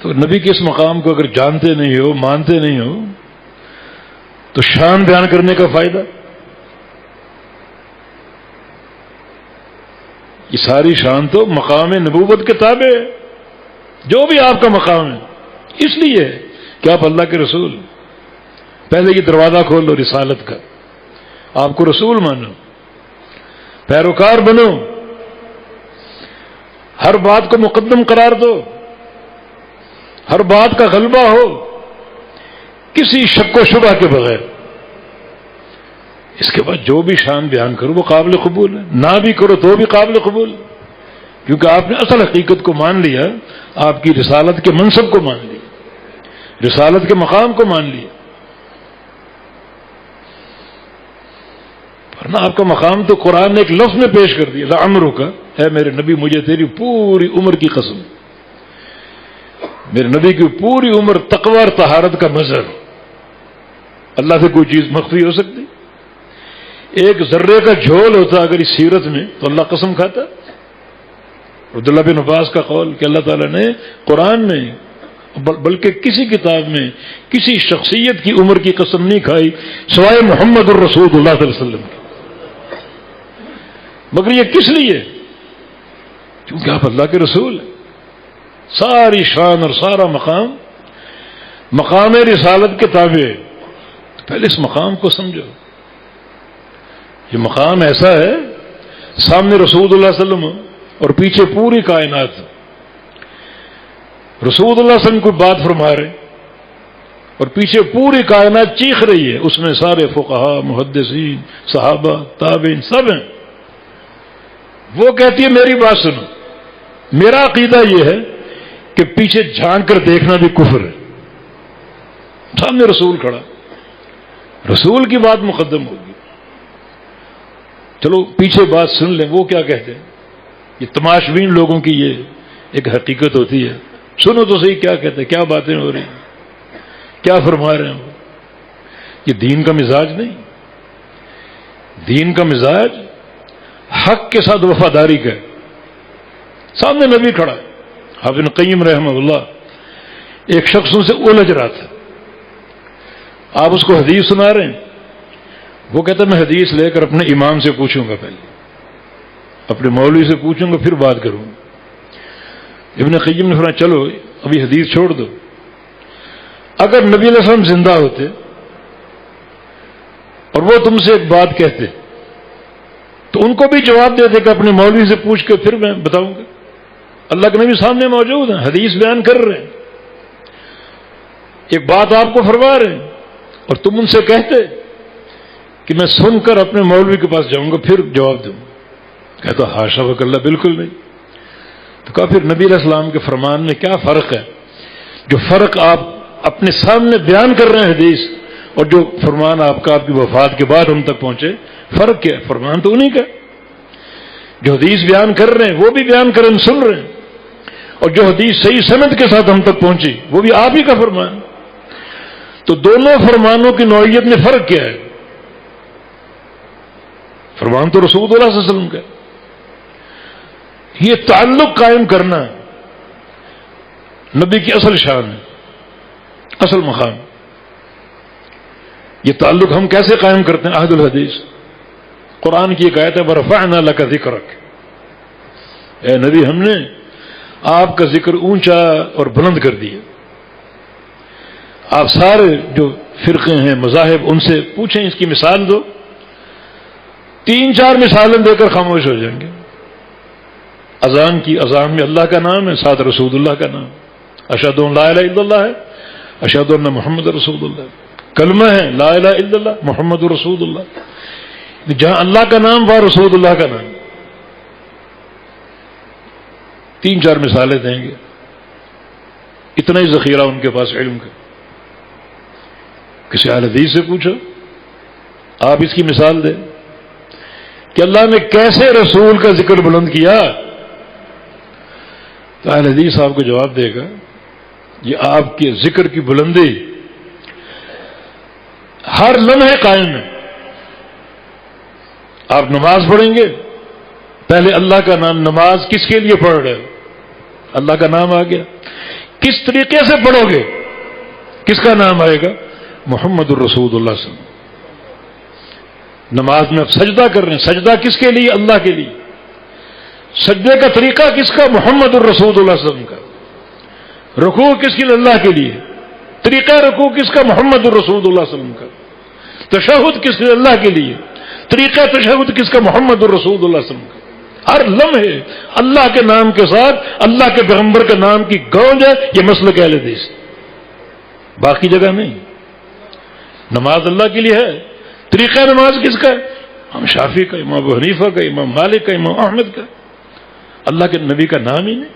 تو نبی کے اس مقام کو اگر جانتے نہیں ہو، مانتے نہیں ہو، تو شان بیان کرنے کا فائدہ؟ یہ ساری شان تو مقام نبوت کے تابع ہے. جو بھی آپ کا مقام ہے، اس لیے کہ آپ اللہ کے رسول، پہلے یہ دروازہ کھول دو رسالت کا، آپ کو رسول مانو، پیروکار بنو، ہر بات کو مقدم قرار دو، ہر بات کا غلبہ ہو کسی شک و شبہ کے بغیر۔ اس کے بعد جو بھی شان بیان کرو وہ قابل قبول ہے، نہ بھی کرو تو بھی قابل قبول ہے، کیونکہ آپ نے اصل حقیقت کو مان لیا، آپ کی رسالت کے منصب کو مان لیا، رسالت کے مقام کو مان لیا، ورنہ آپ کا مقام تو قرآن نے ایک لفظ میں پیش کر دیا، لعمرک، اے میرے نبی مجھے تیری پوری عمر کی قسم، میرے نبی کی پوری عمر تقوی اور طہارت کا مظہر۔ اللہ سے کوئی چیز مخفی ہو سکتی؟ ایک ذرے کا جھول ہوتا اگر اس سیرت میں تو اللہ قسم کھاتا۔ عبداللہ بن عباس کا قول کہ اللہ تعالیٰ نے قرآن میں بلکہ کسی کتاب میں کسی شخصیت کی عمر کی قسم نہیں کھائی سوائے محمد الرسول اللہ صلی اللہ علیہ وسلم کی، مگر یہ کس لیے؟ کیونکہ آپ اللہ کے رسول ہیں۔ ساری شان اور سارا مقام رسالت کے تابع ہے، تو پہلے اس مقام کو سمجھو۔ یہ مقام ایسا ہے، سامنے رسول اللہ صلی اللہ علیہ وسلم اور پیچھے پوری کائنات، رسول اللہ صلی اللہ علیہ وسلم کوئی بات فرما رہے اور پیچھے پوری کائنات چیخ رہی ہے، اس میں سارے فقہاء، محدثین، صحابہ، تابعین سب ہیں۔ وہ کہتی ہے میری بات سنو، میرا عقیدہ یہ ہے کہ پیچھے جھانک کر دیکھنا بھی کفر ہے۔ سامنے رسول کھڑا، رسول کی بات مقدم ہوگی، چلو پیچھے بات سن لیں وہ کیا کہتے ہیں۔ یہ تماشبین لوگوں کی یہ ایک حقیقت ہوتی ہے، سنو تو صحیح کیا کہتے ہیں، کیا باتیں ہو رہی ہیں، کیا فرما رہے ہیں وہ۔ یہ دین کا مزاج نہیں، دین کا مزاج حق کے ساتھ وفاداری کا ہے۔ سامنے نبی کھڑا ہے، حافظ ابن قیم رحمہ اللہ، ایک شخص ان سے الجھ رہا تھا، آپ اس کو حدیث سنا رہے ہیں، وہ کہتا ہے میں حدیث لے کر اپنے امام سے پوچھوں گا، پہلے اپنے مولوی سے پوچھوں گا پھر بات کروں گا۔ ابن قیم نے فرمایا چلو ابھی حدیث چھوڑ دو، اگر نبی علیہ السلام زندہ ہوتے اور وہ تم سے ایک بات کہتے تو ان کو بھی جواب دیتے کہ اپنے مولوی سے پوچھ کے پھر میں بتاؤں گا۔ اللہ کے نبی سامنے موجود ہیں، حدیث بیان کر رہے ہیں، ایک بات آپ کو فرما رہے ہیں اور تم ان سے کہتے کہ میں سن کر اپنے مولوی کے پاس جاؤں گا پھر جواب دوں گا۔ کہتا حاشا وکلا، بالکل نہیں۔ تو کہا پھر نبی علیہ السلام کے فرمان میں کیا فرق ہے؟ جو فرق آپ اپنے سامنے بیان کر رہے ہیں حدیث اور جو فرمان آپ کا آپ کی وفات کے بعد ہم تک پہنچے، فرق کیا ہے؟ فرمان تو انہی کا، جو حدیث بیان کر رہے ہیں وہ بھی بیان کر ہم سن رہے ہیں، اور جو حدیث صحیح سند کے ساتھ ہم تک پہنچی وہ بھی آپ ہی کا فرمان۔ تو دونوں فرمانوں کی نوعیت میں فرق کیا ہے؟ فرمان تو رسول اللہ صلی اللہ علیہ وسلم کا، یہ تعلق قائم کرنا نبی کی اصل شان ہے، اصل مقام۔ یہ تعلق ہم کیسے قائم کرتے ہیں؟ عہد الحدیث، قرآن کی ایک آیت ہے وَرَفَعْنَا لَكَ ذِكْرَكَ، اے نبی ہم نے آپ کا ذکر اونچا اور بلند کر دیا۔ آپ سارے جو فرقے ہیں مذاہب ان سے پوچھیں اس کی مثال دو، 3-4 مثالیں دے کر خاموش ہو جائیں گے۔ اذان کی، اذان میں اللہ کا نام ہے، ساتھ رسول اللہ کا نام، اشہد ان لا الہ الا اللہ ہے، اشہد ان محمد رسول اللہ، کلمہ ہے لا الہ الا اللہ محمد رسول اللہ، جہاں اللہ کا نام وہاں رسول اللہ کا نام۔ 3-4 مثالیں دیں گے، اتنا ہی ذخیرہ ان کے پاس علم کا۔ کسی اہل حدیث سے پوچھو، آپ اس کی مثال دیں کہ اللہ نے کیسے رسول کا ذکر بلند کیا، تو اہل حدیث آپ کو جواب دے گا یہ آپ کے ذکر کی بلندی ہر لمحے قائم ہے۔ آپ نماز پڑھیں گے، پہلے اللہ کا نام، نماز کس کے لیے پڑھ رہے ہو؟ اللہ کا نام آ گیا، کس طریقے سے پڑھو گے؟ کس کا نام آئے گا؟ محمد الرسول اللہ صلی اللہ علیہ وسلم۔ نماز میں آپ سجدہ کر رہے ہیں، سجدہ کس کے لیے؟ اللہ کے لیے۔ سجدے کا طریقہ کس کا؟ محمد الرسول اللہ صلی اللہ علیہ وسلم کا۔ رکوع کس کے لیے؟ اللہ کے لیے. طریقہ رکوع کس کا؟ محمد الرسول اللہ صلی اللہ علیہ وسلم کا. تشہد کس کے لیے؟ اللہ کے لیے. طریقہ تشہد کس کا؟ محمد الرسول اللہ صلی اللہ علیہ وسلم کا. ہر لمحے اللہ کے نام کے ساتھ اللہ کے پیغمبر کے نام کی گونج ہے. یہ مسلک اہل حدیث، باقی جگہ نہیں. نماز اللہ کے لیے ہے. طریقہ نماز کس کا ہے؟ امام شافعی کا، امام ابو حنیفہ کا، امام مالک کا، امام احمد کا. اللہ کے نبی کا نام ہی نہیں.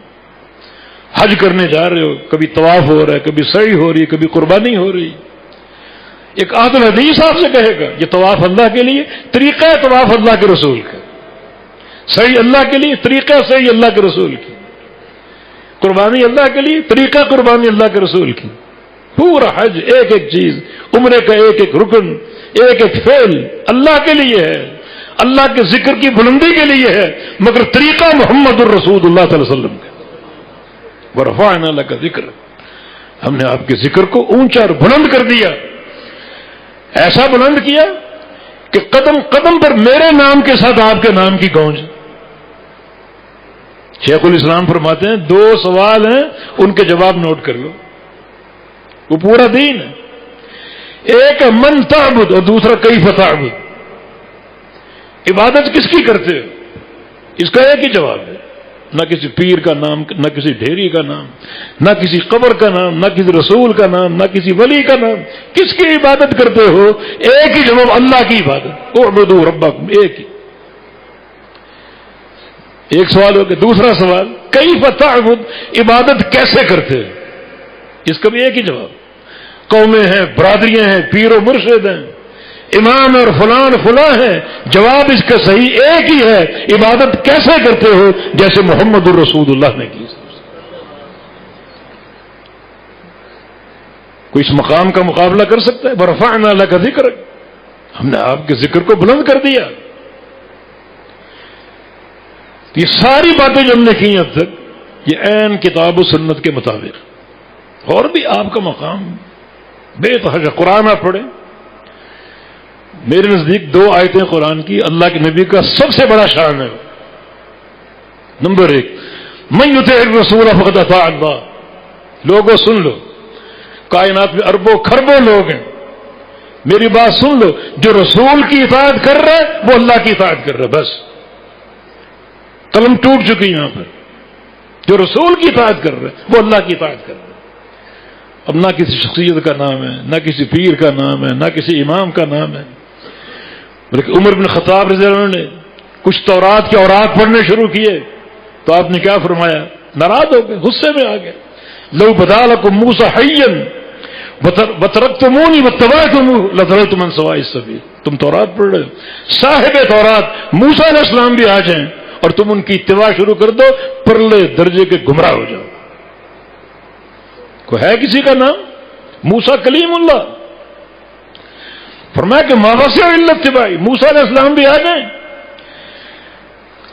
حج کرنے جا رہے ہو، کبھی طواف ہو رہا ہے، کبھی سعی ہو رہی ہے، کبھی قربانی ہو رہی. ایک عادل حدیث آپ سے کہے گا یہ طواف اللہ کے لیے، طریقہ ہے طواف اللہ کے رسول کا. سعی اللہ کے لیے، طریقہ سعی اللہ کے رسول کی. قربانی اللہ کے لیے، طریقہ قربانی اللہ کے رسول کی. پورا حج، ایک ایک چیز، عمرے کا ایک ایک رکن، ایک ایک فعل اللہ کے لیے ہے، اللہ کے ذکر کی بلندی کے لیے ہے، مگر طریقہ محمد الرسول اللہ صلی اللہ علیہ وسلم کا. ورفعنا لک ذکر، ہم نے آپ کے ذکر کو اونچا اور بلند کر دیا. ایسا بلند کیا کہ قدم قدم پر میرے نام کے ساتھ آپ کے نام کی گونج. شیخ الاسلام فرماتے ہیں 2 سوال ہیں، ان کے جواب نوٹ کر لو، وہ پورا دین ہے. ایک ہے من تعبد اور دوسرا کیف تعبد. عبادت کس کی کرتے ہو؟ اس کا ایک ہی جواب ہے. نہ کسی پیر کا نام، نہ کسی ڈھیری کا نام، نہ کسی قبر کا نام، نہ کسی رسول کا نام، نہ کسی ولی کا نام. کس کی عبادت کرتے ہو؟ ایک ہی جواب، اللہ کی عبادت. اعبدوا ربکم، ایک ہی. ایک سوال ہو گیا. دوسرا سوال کیف تعبد، عبادت کیسے کرتے ہو؟ اس کا بھی ایک ہی جواب. قومیں ہیں، برادریاں ہیں، پیر و مرشد ہیں، امام اور فلان فلاں ہیں. جواب اس کا صحیح ایک ہی ہے، عبادت کیسے کرتے ہو؟ جیسے محمد الرسول اللہ نے کی. کوئی اس مقام کا مقابلہ کر سکتا ہے؟ ورفعنا لک ذکرک، ہم نے آپ کے ذکر کو بلند کر دیا. یہ ساری باتیں جو ہم نے کی اب تک، یہ عین کتاب و سنت کے مطابق. اور بھی آپ کا مقام بے تحاشا. قرآن آپ پڑھیں، میرے نزدیک 2 آیتیں قرآن کی اللہ کے نبی کا سب سے بڑا شان ہے. نمبر 1، من یطع الرسول فقد اطاع اللہ. لوگوں سن لو، کائنات میں اربوں کھربوں لوگ ہیں، میری بات سن لو. جو رسول کی اطاعت کر رہا ہے وہ اللہ کی اطاعت کر رہا ہے. بس قلم ٹوٹ چکی یہاں پر. جو رسول کی اطاعت کر رہا ہے وہ اللہ کی اطاعت کر رہا ہے. اب نہ کسی شخصیت کا نام ہے، نہ کسی پیر کا نام ہے، نہ کسی امام کا نام ہے. بلکہ عمر بن خطاب رضی اللہ عنہ نے کچھ تورات کے اوراق پڑھنے شروع کیے تو آپ نے کیا فرمایا؟ ناراض ہو گئے، غصے میں آ گئے. لو بدا لکم موسیٰ حیا وترکتمونی واتبعتموہ لضللتم من سواء السبیل. تم تورات پڑھ رہے ہو، صاحب تورات موسیٰ علیہ السلام بھی آ جائیں اور تم ان کی اتباع شروع کر دو، پرلے درجے کے گمراہ ہو جاؤ. کوئی ہے کسی کا نام؟ موسیٰ کلیم اللہ. فرمایا کہ ما وسع الا اتباع. موسیٰ علیہ السلام بھی آ جائیں،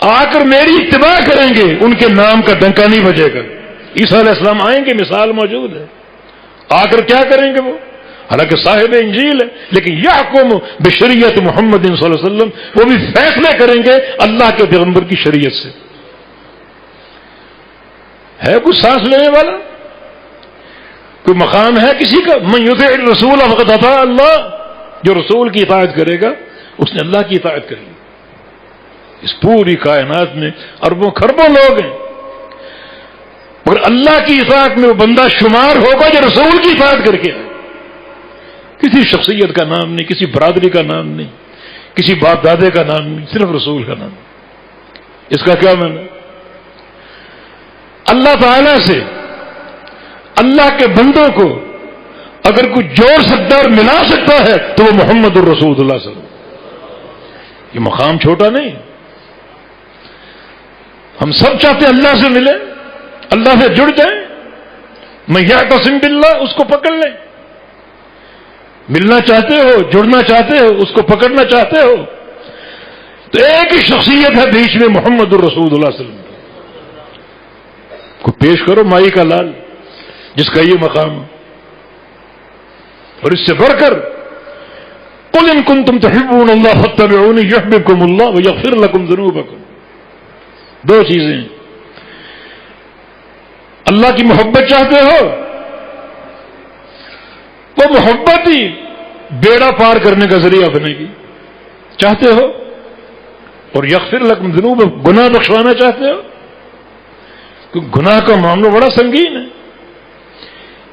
آ کر میری اتباع کریں گے، ان کے نام کا ڈنکا نہیں بجے گا. عیسیٰ علیہ السلام آئیں گے، مثال موجود ہے. آ کر کیا کریں گے وہ؟ حالانکہ صاحب انجیل ہے، لیکن یحکم بشریعت محمد صلی اللہ علیہ وسلم. وہ بھی فیصلے کریں گے اللہ کے پیغمبر کی شریعت سے. ہے کوئی سانس لینے والا؟ کوئی مقام ہے کسی کا؟ من یطع الرسول فقد اطاع اللہ. جو رسول کی اطاعت کرے گا اس نے اللہ کی اطاعت کری. اس پوری کائنات میں اربوں کھربوں لوگ ہیں، مگر اللہ کی اطاعت میں وہ بندہ شمار ہوگا جو رسول کی اطاعت کر کے آئے. کسی شخصیت کا نام نہیں، کسی برادری کا نام نہیں، کسی باپ دادے کا نام نہیں، صرف رسول کا نام. اس کا کیا معنی؟ اللہ تعالی سے اللہ کے بندوں کو اگر کوئی جوڑ سکتا ہے اور ملا سکتا ہے تو وہ محمد الرسول اللہ صلی اللہ علیہ وسلم. یہ مقام چھوٹا نہیں. ہم سب چاہتے ہیں اللہ سے ملیں، اللہ سے جڑ جائیں. میں یعتصم باللہ، اس کو پکڑ لیں. ملنا چاہتے ہو، جڑنا چاہتے ہو، اس کو پکڑنا چاہتے ہو، تو ایک ہی شخصیت ہے بیچ میں، محمد الرسول اللہ صلی اللہ علیہ وسلم. کو پیش کرو مائی کا لال جس کا یہ مقام. اور اس سے بڑھ کر قل ان کنتم تحبون اللہ فاتبعونی یحببکم اللہ ویغفر لکم ذنوبکم. 2 چیزیں. اللہ کی محبت چاہتے ہو؟ وہ محبت ہی بیڑا پار کرنے کا ذریعہ بنے گی. چاہتے ہو؟ اور یغفر لکم ذنوب، گناہ بخشوانا چاہتے ہو؟ کیونکہ گناہ کا معاملہ بڑا سنگین ہے.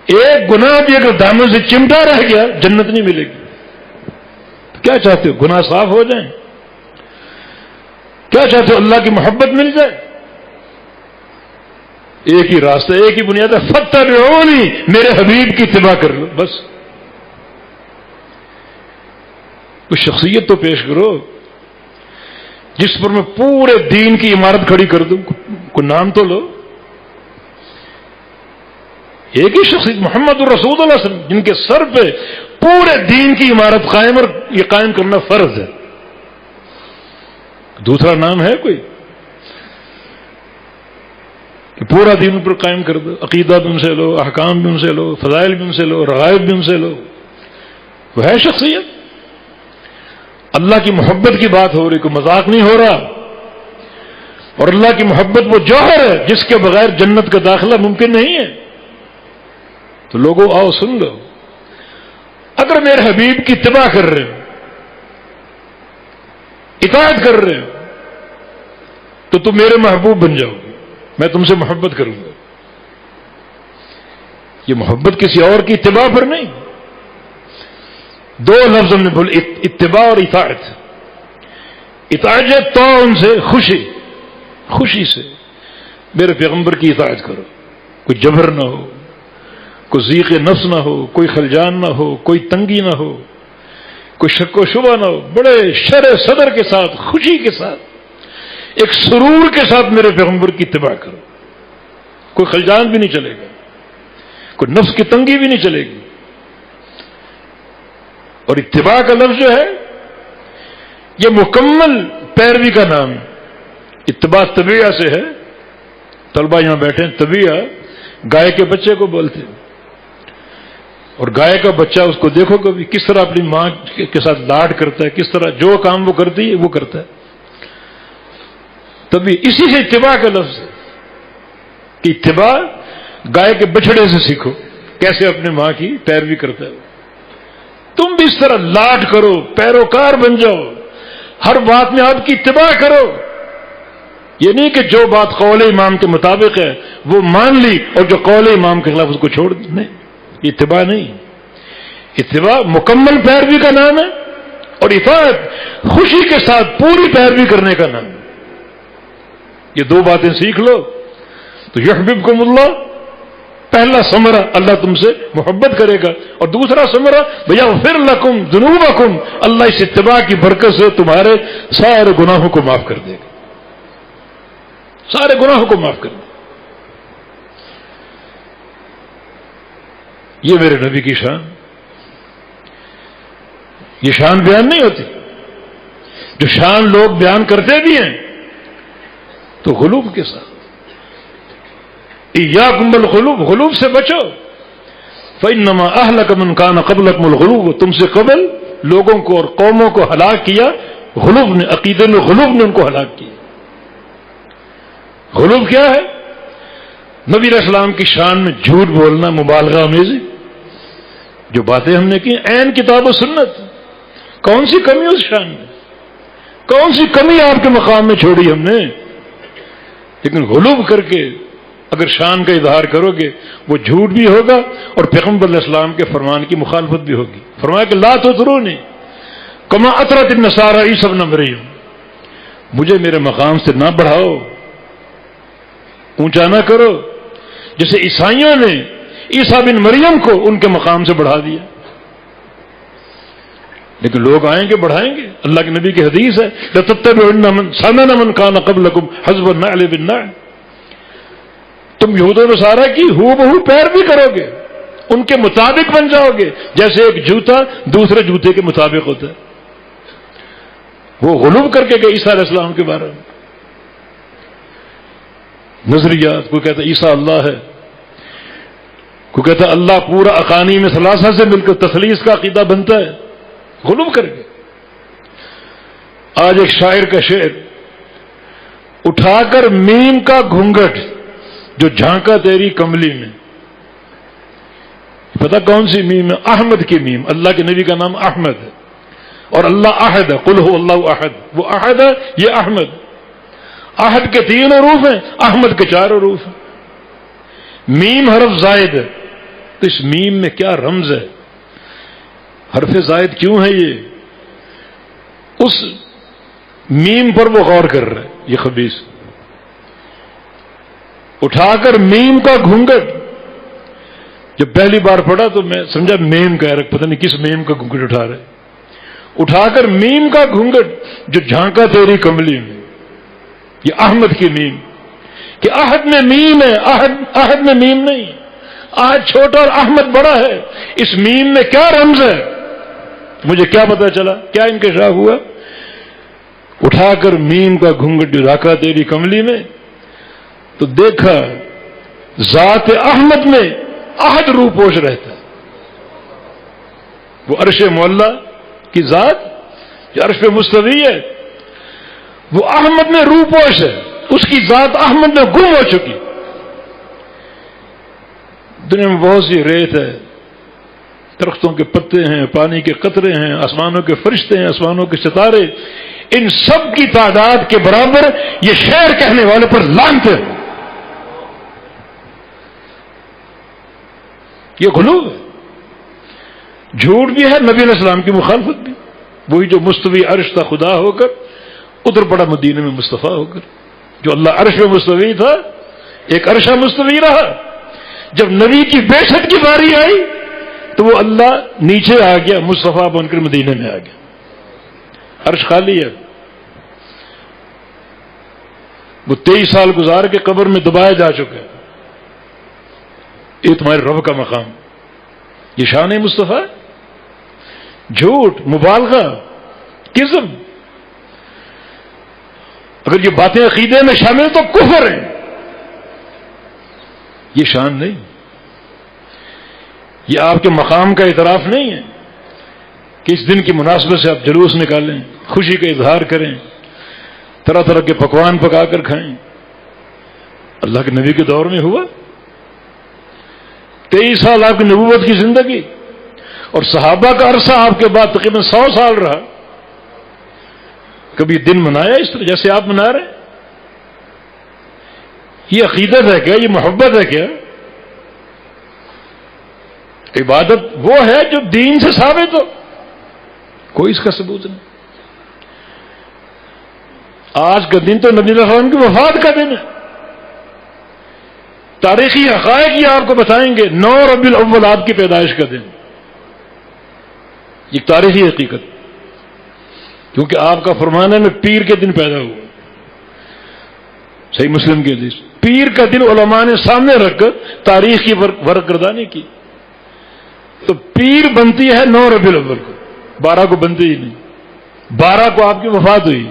ایک گناہ بھی اگر دامن سے چمٹا رہ گیا جنت نہیں ملے گی. تو کیا چاہتے ہو؟ گناہ صاف ہو جائیں؟ کیا چاہتے ہو؟ اللہ کی محبت مل جائے؟ ایک ہی راستہ، ایک ہی بنیاد ہے، فاتبعونی، میرے حبیب کی اتباع کر لو بس. کوئی شخصیت تو پیش کرو جس پر میں پورے دین کی عمارت کھڑی کر دوں. کوئی نام تو لو. ایک ہی شخصیت محمد الرسول اللہ صلی اللہ علیہ وسلم، جن کے سر پہ پورے دین کی عمارت قائم، اور یہ قائم کرنا فرض ہے. دوسرا نام ہے کوئی کہ پورا دین پر قائم کر دو؟ عقیدہ بھی ان سے لو، احکام بھی ان سے لو، فضائل بھی ان سے لو، رغائب بھی ان سے لو. وہ ہے شخصیت؟ اللہ کی محبت کی بات ہو رہی، کوئی مذاق نہیں ہو رہا. اور اللہ کی محبت وہ جوہر ہے جس کے بغیر جنت کا داخلہ ممکن نہیں ہے. تو لوگوں آؤ سن لو، اگر میرے حبیب کی اتباع کر رہے ہو، اطاعت کر رہے ہو، تو تم میرے محبوب بن جاؤ گے، میں تم سے محبت کروں گا. یہ محبت کسی اور کی اتباع پر نہیں. دو لفظ ہم نے بولے، اتباع اور اطاعت. اطاعت تو ان سے خوشی سے میرے پیغمبر کی اطاعت کرو. کوئی جبر نہ ہو، کوئی ضیق نفس نہ ہو، کوئی خلجان نہ ہو، کوئی تنگی نہ ہو، کوئی شک و شبہ نہ ہو. بڑے شرح صدر کے ساتھ، خوشی کے ساتھ، ایک سرور کے ساتھ میرے پیغمبر کی اتباع کرو. کوئی خلجان بھی نہیں چلے گا، کوئی نفس کی تنگی بھی نہیں چلے گی. اور اتباع کا لفظ جو ہے یہ مکمل پیروی کا نام ہے. اتباع طبیعہ سے ہے. طلبہ یہاں بیٹھے ہیں، طبیعہ گائے کے بچے کو بولتے ہیں. اور گائے کا بچہ اس کو دیکھو کبھی کس طرح اپنی ماں کے ساتھ لاڈ کرتا ہے، کس طرح جو کام وہ کرتی ہے وہ کرتا ہے. تبھی اسی سے اتباع کا لفظ ہے کہ اتباع گائے کے بچڑے سے سیکھو کیسے اپنے ماں کی پیروی کرتا ہے. تم بھی اس طرح لاڈ کرو، پیروکار بن جاؤ، ہر بات میں آپ کی اتباع کرو. یہ نہیں کہ جو بات قول امام کے مطابق ہے وہ مان لی اور جو قول امام کے خلاف اس کو چھوڑ دی. نہیں، اتباع نہیں. اتباع مکمل پیروی کا نام ہے، اور اطاعت خوشی کے ساتھ پوری پیروی کرنے کا نام ہے. یہ دو باتیں سیکھ لو تو یحببکم اللہ. پہلا ثمرہ اللہ تم سے محبت کرے گا، اور دوسرا ثمرہ یغفر لکم ذنوبکم، اللہ اس اتباع کی برکت سے تمہارے سارے گناہوں کو معاف کر دے گا. سارے گناہوں کو معاف کر دے. یہ میرے نبی کی شان. یہ شان بیان نہیں ہوتی. جو شان لوگ بیان کرتے بھی ہیں تو غلوب کے ساتھ. ایاکم بالغلوب، غلوب سے بچو. فإنما أهلك من كان قبلكم الغلوب، تم سے قبل لوگوں کو اور قوموں کو ہلاک کیا غلوب نے. عقیدے میں غلوب نے ان کو ہلاک کیا. غلوب کیا ہے؟ نبی علیہ السلام کی شان میں جھوٹ بولنا، مبالغہ آمیزی. جو باتیں ہم نے کی عین کتاب و سنت. کون سی کمی اس شان میں؟ کون سی کمی آپ کے مقام میں چھوڑی ہم نے؟ لیکن غلوب کر کے اگر شان کا اظہار کرو گے وہ جھوٹ بھی ہوگا اور پیغمبر علیہ السلام کے فرمان کی مخالفت بھی ہوگی. فرمایا کہ لا تطرونی کما اطرت النصارى عیسی ابن مریم، مجھے میرے مقام سے نہ بڑھاؤ، اونچا نہ کرو جیسے عیسائیوں نے عیسیٰ بن مریم کو ان کے مقام سے بڑھا دیا. لیکن لوگ آئیں گے بڑھائیں گے. اللہ کے نبی کی حدیث ہے لَتَتَّبِعُنَّ سَنَنَ مَنْ كَانَ قَبْلَكُمْ حَذْوَ النَّعْلِ بِالنَّعْلِ، تم یہود و نصارہ کی ہو بہو پیروی کرو گے، ان کے مطابق بن جاؤ گے، جیسے ایک جوتا دوسرے جوتے کے مطابق ہوتا ہے. وہ غلوب کر کے گئے عیسیٰ علیہ السلام کے بارے میں. نظریات، کوئی کہتا ہے عیسیٰ اللہ ہے، کوئی کہتا ہے اللہ پورا اقانیم ثلاثہ سے مل کر تثلیث کا عقیدہ بنتا ہے. غلوب کر کے. آج ایک شاعر کا شعر اٹھا کر میم کا گھونگھٹ جو جھانکا تیری کملی میں. پتہ کون سی میم ہے؟ احمد کی میم. اللہ کے نبی کا نام احمد ہے اور اللہ احد ہے. قل هو اللہ احد. وہ احد ہے، یہ احمد. احد کے 3 حروف ہیں، احمد کے 4 حروف ہیں. میم حرف زائد ہے، تو اس میم میں کیا رمز ہے؟ حرف زائد کیوں ہے یہ؟ اس میم پر وہ غور کر رہا ہے. یہ خبیث اٹھا کر میم کا گھونگٹ، جب پہلی بار پڑھا تو میں سمجھا میم کہہ رہا، پتہ نہیں کس میم کا گھونگٹ اٹھا رہے. اٹھا کر میم کا گھونگٹ جو جھانکا تیری کملی میں. یہ احمد کی میم، کہ احد میں میم ہے، احد میں میم نہیں. احد چھوٹا اور احمد بڑا ہے. اس میم میں کیا رمز ہے؟ مجھے کیا پتا چلا، کیا انکشاف ہوا؟ اٹھا کر میم کا گھونگٹ جو رکھا تیری کملی میں، تو دیکھا ذات احمد میں احد روح پوش رہتا ہے. وہ عرش معلی کی ذات جو عرش پہ مستوی ہے، وہ احمد میں روح پوش ہے. اس کی ذات احمد میں گم ہو چکی. دنیا میں بہت سی ریت ہے، درختوں کے پتے ہیں، پانی کے قطرے ہیں، آسمانوں کے فرشتے ہیں، آسمانوں کے ستارے. ان سب کی تعداد کے برابر یہ شعر کہنے والے پر لعنت ہے. یہ غلو ہے، جھوٹ بھی ہے، نبی علیہ السلام کی مخالفت بھی. وہی جو مستوی عرش تھا خدا ہو کر، ادھر پڑا مدینے میں مصطفیٰ ہو کر. جو اللہ عرش میں مستوی تھا، ایک عرشہ مستوی رہا. جب نبی کی بیشت کی باری آئی تو وہ اللہ نیچے آ گیا، مصطفیٰ بن کر مدینے میں آ گیا. عرش خالی ہے. وہ 23 سال گزار کے قبر میں دبایا جا چکا ہے. یہ تمہارے رب کا مقام. یہ شان مصطفیٰ. جھوٹ، مبالغہ، کذب. اگر یہ باتیں عقیدے میں شامل تو کفر ہے. یہ شان نہیں، یہ آپ کے مقام کا اعتراف نہیں ہے کہ اس دن کی مناسبت سے آپ جلوس نکالیں، خوشی کا اظہار کریں، طرح طرح کے پکوان پکا کر کھائیں. اللہ کے نبی کے دور میں ہوا. 23 سال آپ کی نبوت کی زندگی اور صحابہ کا عرصہ آپ کے بعد تقریباً 100 سال رہا. کبھی دن منایا اس طرح جیسے آپ منا رہے ہیں؟ یہ عقیدت ہے کیا؟ یہ محبت ہے کیا؟ عبادت وہ ہے جو دین سے ثابت ہو. کوئی اس کا ثبوت نہیں. آج کا دن تو نبی علیہ السلام کی وفات کا دن ہے. تاریخی حقائق یہ آپ کو بتائیں گے. 9 ربیع الاول آپ کی پیدائش کا دن. یہ تاریخی حقیقت، کیونکہ آپ کا فرمان ہے میں پیر کے دن پیدا ہوا. صحیح مسلم کی حدیث. پیر کا دن علماء نے سامنے رکھ کر تاریخ کی ورق گردانی کی. تو پیر بنتی ہے 9 ربیع الاول کو، 12 کو بنتی ہی نہیں. 12 کو آپ کی وفات ہوئی.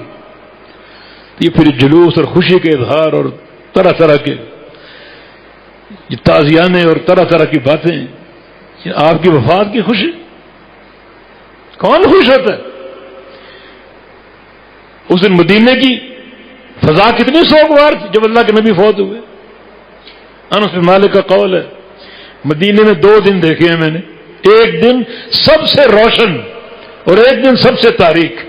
یہ پھر جلوس اور خوشی کے اظہار اور طرح طرح کے یہ تعزیانے اور طرح طرح کی باتیں. آپ کی وفات کی خوشی کون خوش ہوتا ہے؟ اس دن مدینے کی فضا کتنی سوگوار تھی جب اللہ کے نبی فوت ہوئے. انس بن مالک کا قول ہے مدینے میں 2 دن دیکھے ہیں میں نے. ایک دن سب سے روشن اور ایک دن سب سے تاریک.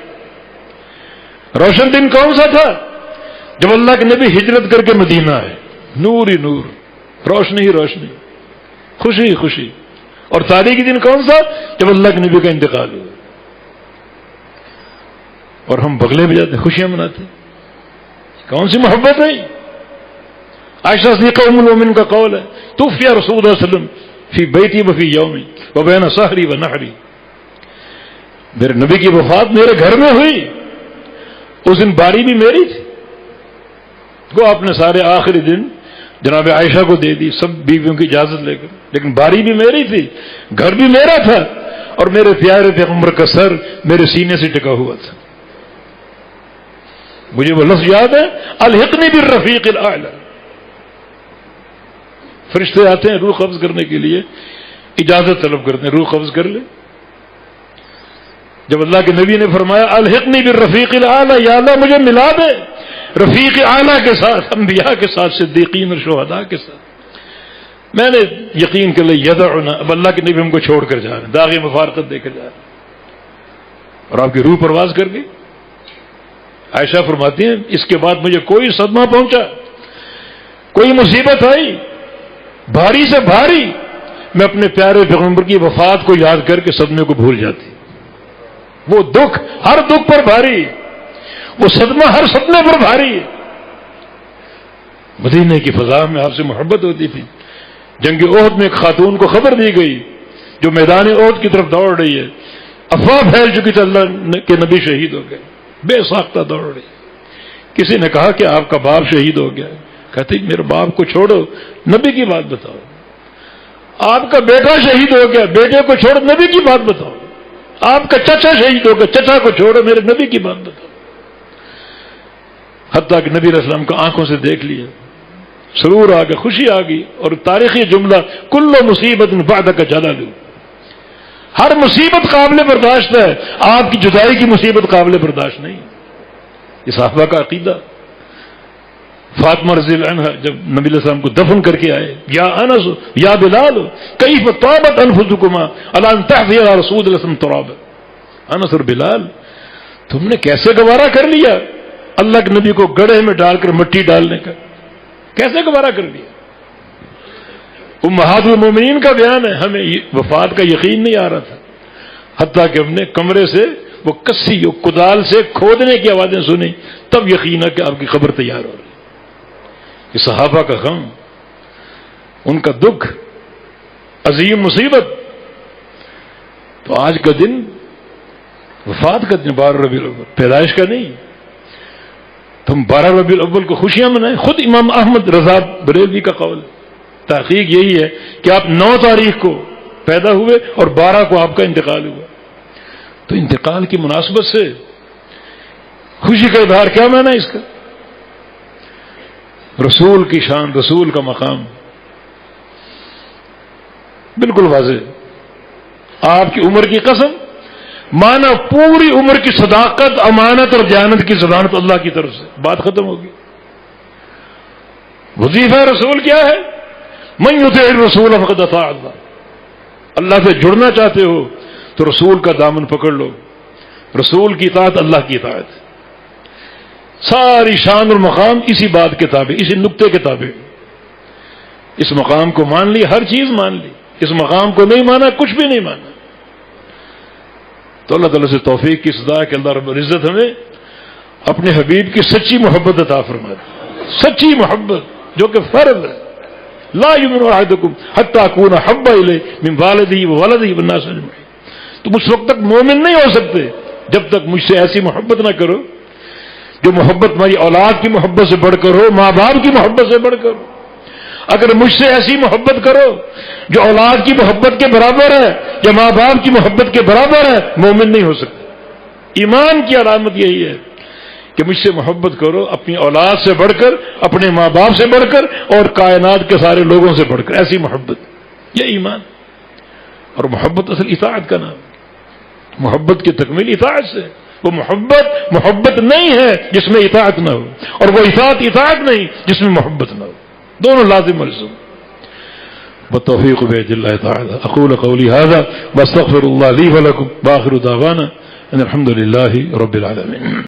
روشن دن کون سا تھا؟ جب اللہ کے نبی ہجرت کر کے مدینہ آئے. نور ہی نور، روشنی ہی روشنی، خوشی ہی خوشی. اور تاریخی دن کون سا؟ جب اللہ کے نبی کا انتقال ہوا. اور ہم بغلے میں جاتے خوشیاں مناتے. کون سی محبت ہے؟ عائشہ صدیقہ ام المؤمنین کا قول ہے توفی رسول اللہ صلی اللہ علیہ وسلم فی بیتی وفی یومی وبین سحری و نحری. میرے نبی کی وفات میرے گھر میں ہوئی. اس دن باری بھی میری تھی. وہ آپ نے سارے آخری دن جناب عائشہ کو دے دی سب بیویوں کی اجازت لے کر، لیکن باری بھی میری تھی، گھر بھی میرا تھا، اور میرے پیارے پیغمبر کا سر میرے سینے سے ٹکا ہوا تھا. مجھے وہ لفظ یاد ہے الحقنی بالرفیق الاعلی. فرشتے آتے ہیں روح قبض کرنے کے لیے، اجازت طلب کرتے ہیں روح قبض کر لے. جب اللہ کے نبی نے فرمایا الحقنی بالرفیق الاعلی، یا اللہ مجھے ملا دے رفیق اعلیٰ کے ساتھ، انبیاء کے ساتھ، صدیقین اور شہداء کے ساتھ. میں نے یقین کر لیا یدعنا، اب اللہ کے نبی ہم کو چھوڑ کر جا رہے ہیں، داغ مفارقت دے کر جا رہے ہیں، اور آپ کی روح پرواز کر گئی. عائشہ فرماتی ہیں اس کے بعد مجھے کوئی صدمہ پہنچا، کوئی مصیبت آئی بھاری سے بھاری، میں اپنے پیارے پیغمبر کی وفات کو یاد کر کے صدمے کو بھول جاتی. وہ دکھ ہر دکھ پر بھاری، وہ صدمہ ہر صدمے پر بھاری. مدینے کی فضا میں آپ سے محبت ہوتی تھی. جنگ احد میں ایک خاتون کو خبر دی گئی جو میدان احد کی طرف دوڑ رہی ہے، افواہ پھیل چکی تھی اللہ کے نبی شہید ہو گئے، بے ساختہ دوڑ رہی. کسی نے کہا کہ آپ کا باپ شہید ہو گیا. کہتی میرے باپ کو چھوڑو، نبی کی بات بتاؤ. آپ کا بیٹا شہید ہو گیا، بیٹے کو چھوڑو، نبی کی بات بتاؤ. آپ کا چچا شہید ہو گیا، چچا کو چھوڑو، میرے نبی کی بات بتاؤ. حتیٰ کہ نبی علیہ السلام کو آنکھوں سے دیکھ لیا، سرور آ گیا، خوشی آ گئی. اور تاریخی جملہ کل مصیبت بعدک جلال، ہر مصیبت قابل برداشت ہے، آپ کی جدائی کی مصیبت قابل برداشت نہیں. یہ صحابہ کا عقیدہ. فاطمہ رضی اللہ عنہ جب نبی علیہ السلام کو دفن کر کے آئے، یا انس یا بلال کیف طابت انفسکما الا ان تحفظ رسول اللہ صلی اللہ علیہ وسلم ترابا. انس اور بلال تم نے کیسے گوارا کر لیا اللہ کے نبی کو گڑھے میں ڈال کر مٹی ڈالنے کا، کیسے گوارا کر لیا؟ امہات المومنین کا بیان ہے، ہمیں وفات کا یقین نہیں آ رہا تھا، حتیٰ کہ ہم نے کمرے سے وہ کسی اور کدال سے کھودنے کی آوازیں سنی، تب یقین ہے کہ آپ کی قبر تیار ہو رہی. یہ صحابہ کا غم، ان کا دکھ، عظیم مصیبت. تو آج کا دن وفات کا دن 12 ربیع الاول، پیدائش کا نہیں. تم 12 ربیع الاول کو خوشیاں منائیں. خود امام احمد رضا بریلوی کا قول، تحقیق یہی ہے کہ آپ 9 تاریخ کو پیدا ہوئے اور 12 کو آپ کا انتقال ہوا. تو انتقال کی مناسبت سے خوشی کا اظہار کیا معنی ہے اس کا؟ رسول کی شان، رسول کا مقام بالکل واضح. آپ کی عمر کی قسم، مانا پوری عمر کی صداقت، امانت اور دیانت کی ضمانت اللہ کی طرف سے. بات ختم ہوگی. وظیفہ رسول کیا ہے؟ من یطع الرسول فقد اطاع اللہ. اللہ سے جڑنا چاہتے ہو تو رسول کا دامن پکڑ لو. رسول کی اطاعت اللہ کی اطاعت. ساری شان اور مقام اسی بات کے تابع، اسی نقطے کے تابع. اس مقام کو مان لی، ہر چیز مان لی. اس مقام کو نہیں مانا، کچھ بھی نہیں مانا. تو اللہ تعالیٰ سے توفیق کی صدا ہے کہ اللہ رب العزت ہمیں اپنے حبیب کی سچی محبت عطا فرمائے. سچی محبت جو کہ فرض ہے. لا یؤمن احدکم حتی اکون احب الیہ من والدہ وولدہ والناس اجمعین. تم اس وقت تک مومن نہیں ہو سکتے جب تک مجھ سے ایسی محبت نہ کرو جو محبت ہماری اولاد کی محبت سے بڑھ کر ہو، ماں باپ کی محبت سے بڑھ کر ہو. اگر مجھ سے ایسی محبت کرو جو اولاد کی محبت کے برابر ہے یا ماں باپ کی محبت کے برابر ہے، مومن نہیں ہو سکتے. ایمان کی علامت یہی ہے کہ مجھ سے محبت کرو اپنی اولاد سے بڑھ کر، اپنے ماں باپ سے بڑھ کر، اور کائنات کے سارے لوگوں سے بڑھ کر. ایسی محبت، یہ ایمان. اور محبت اصل اطاعت کا نام. محبت کی تکمیل اطاعت سے. وہ محبت نہیں ہے جس میں اطاعت نہ ہو، اور وہ اطاعت نہیں جس میں محبت نہ ہو. دونوں لازم ملزم. بالتوفیق بید اللہ تعالی. اقول قولی هذا واستغفر الله لي ولكم واخر دعوانا ان الحمد لله رب العالمين.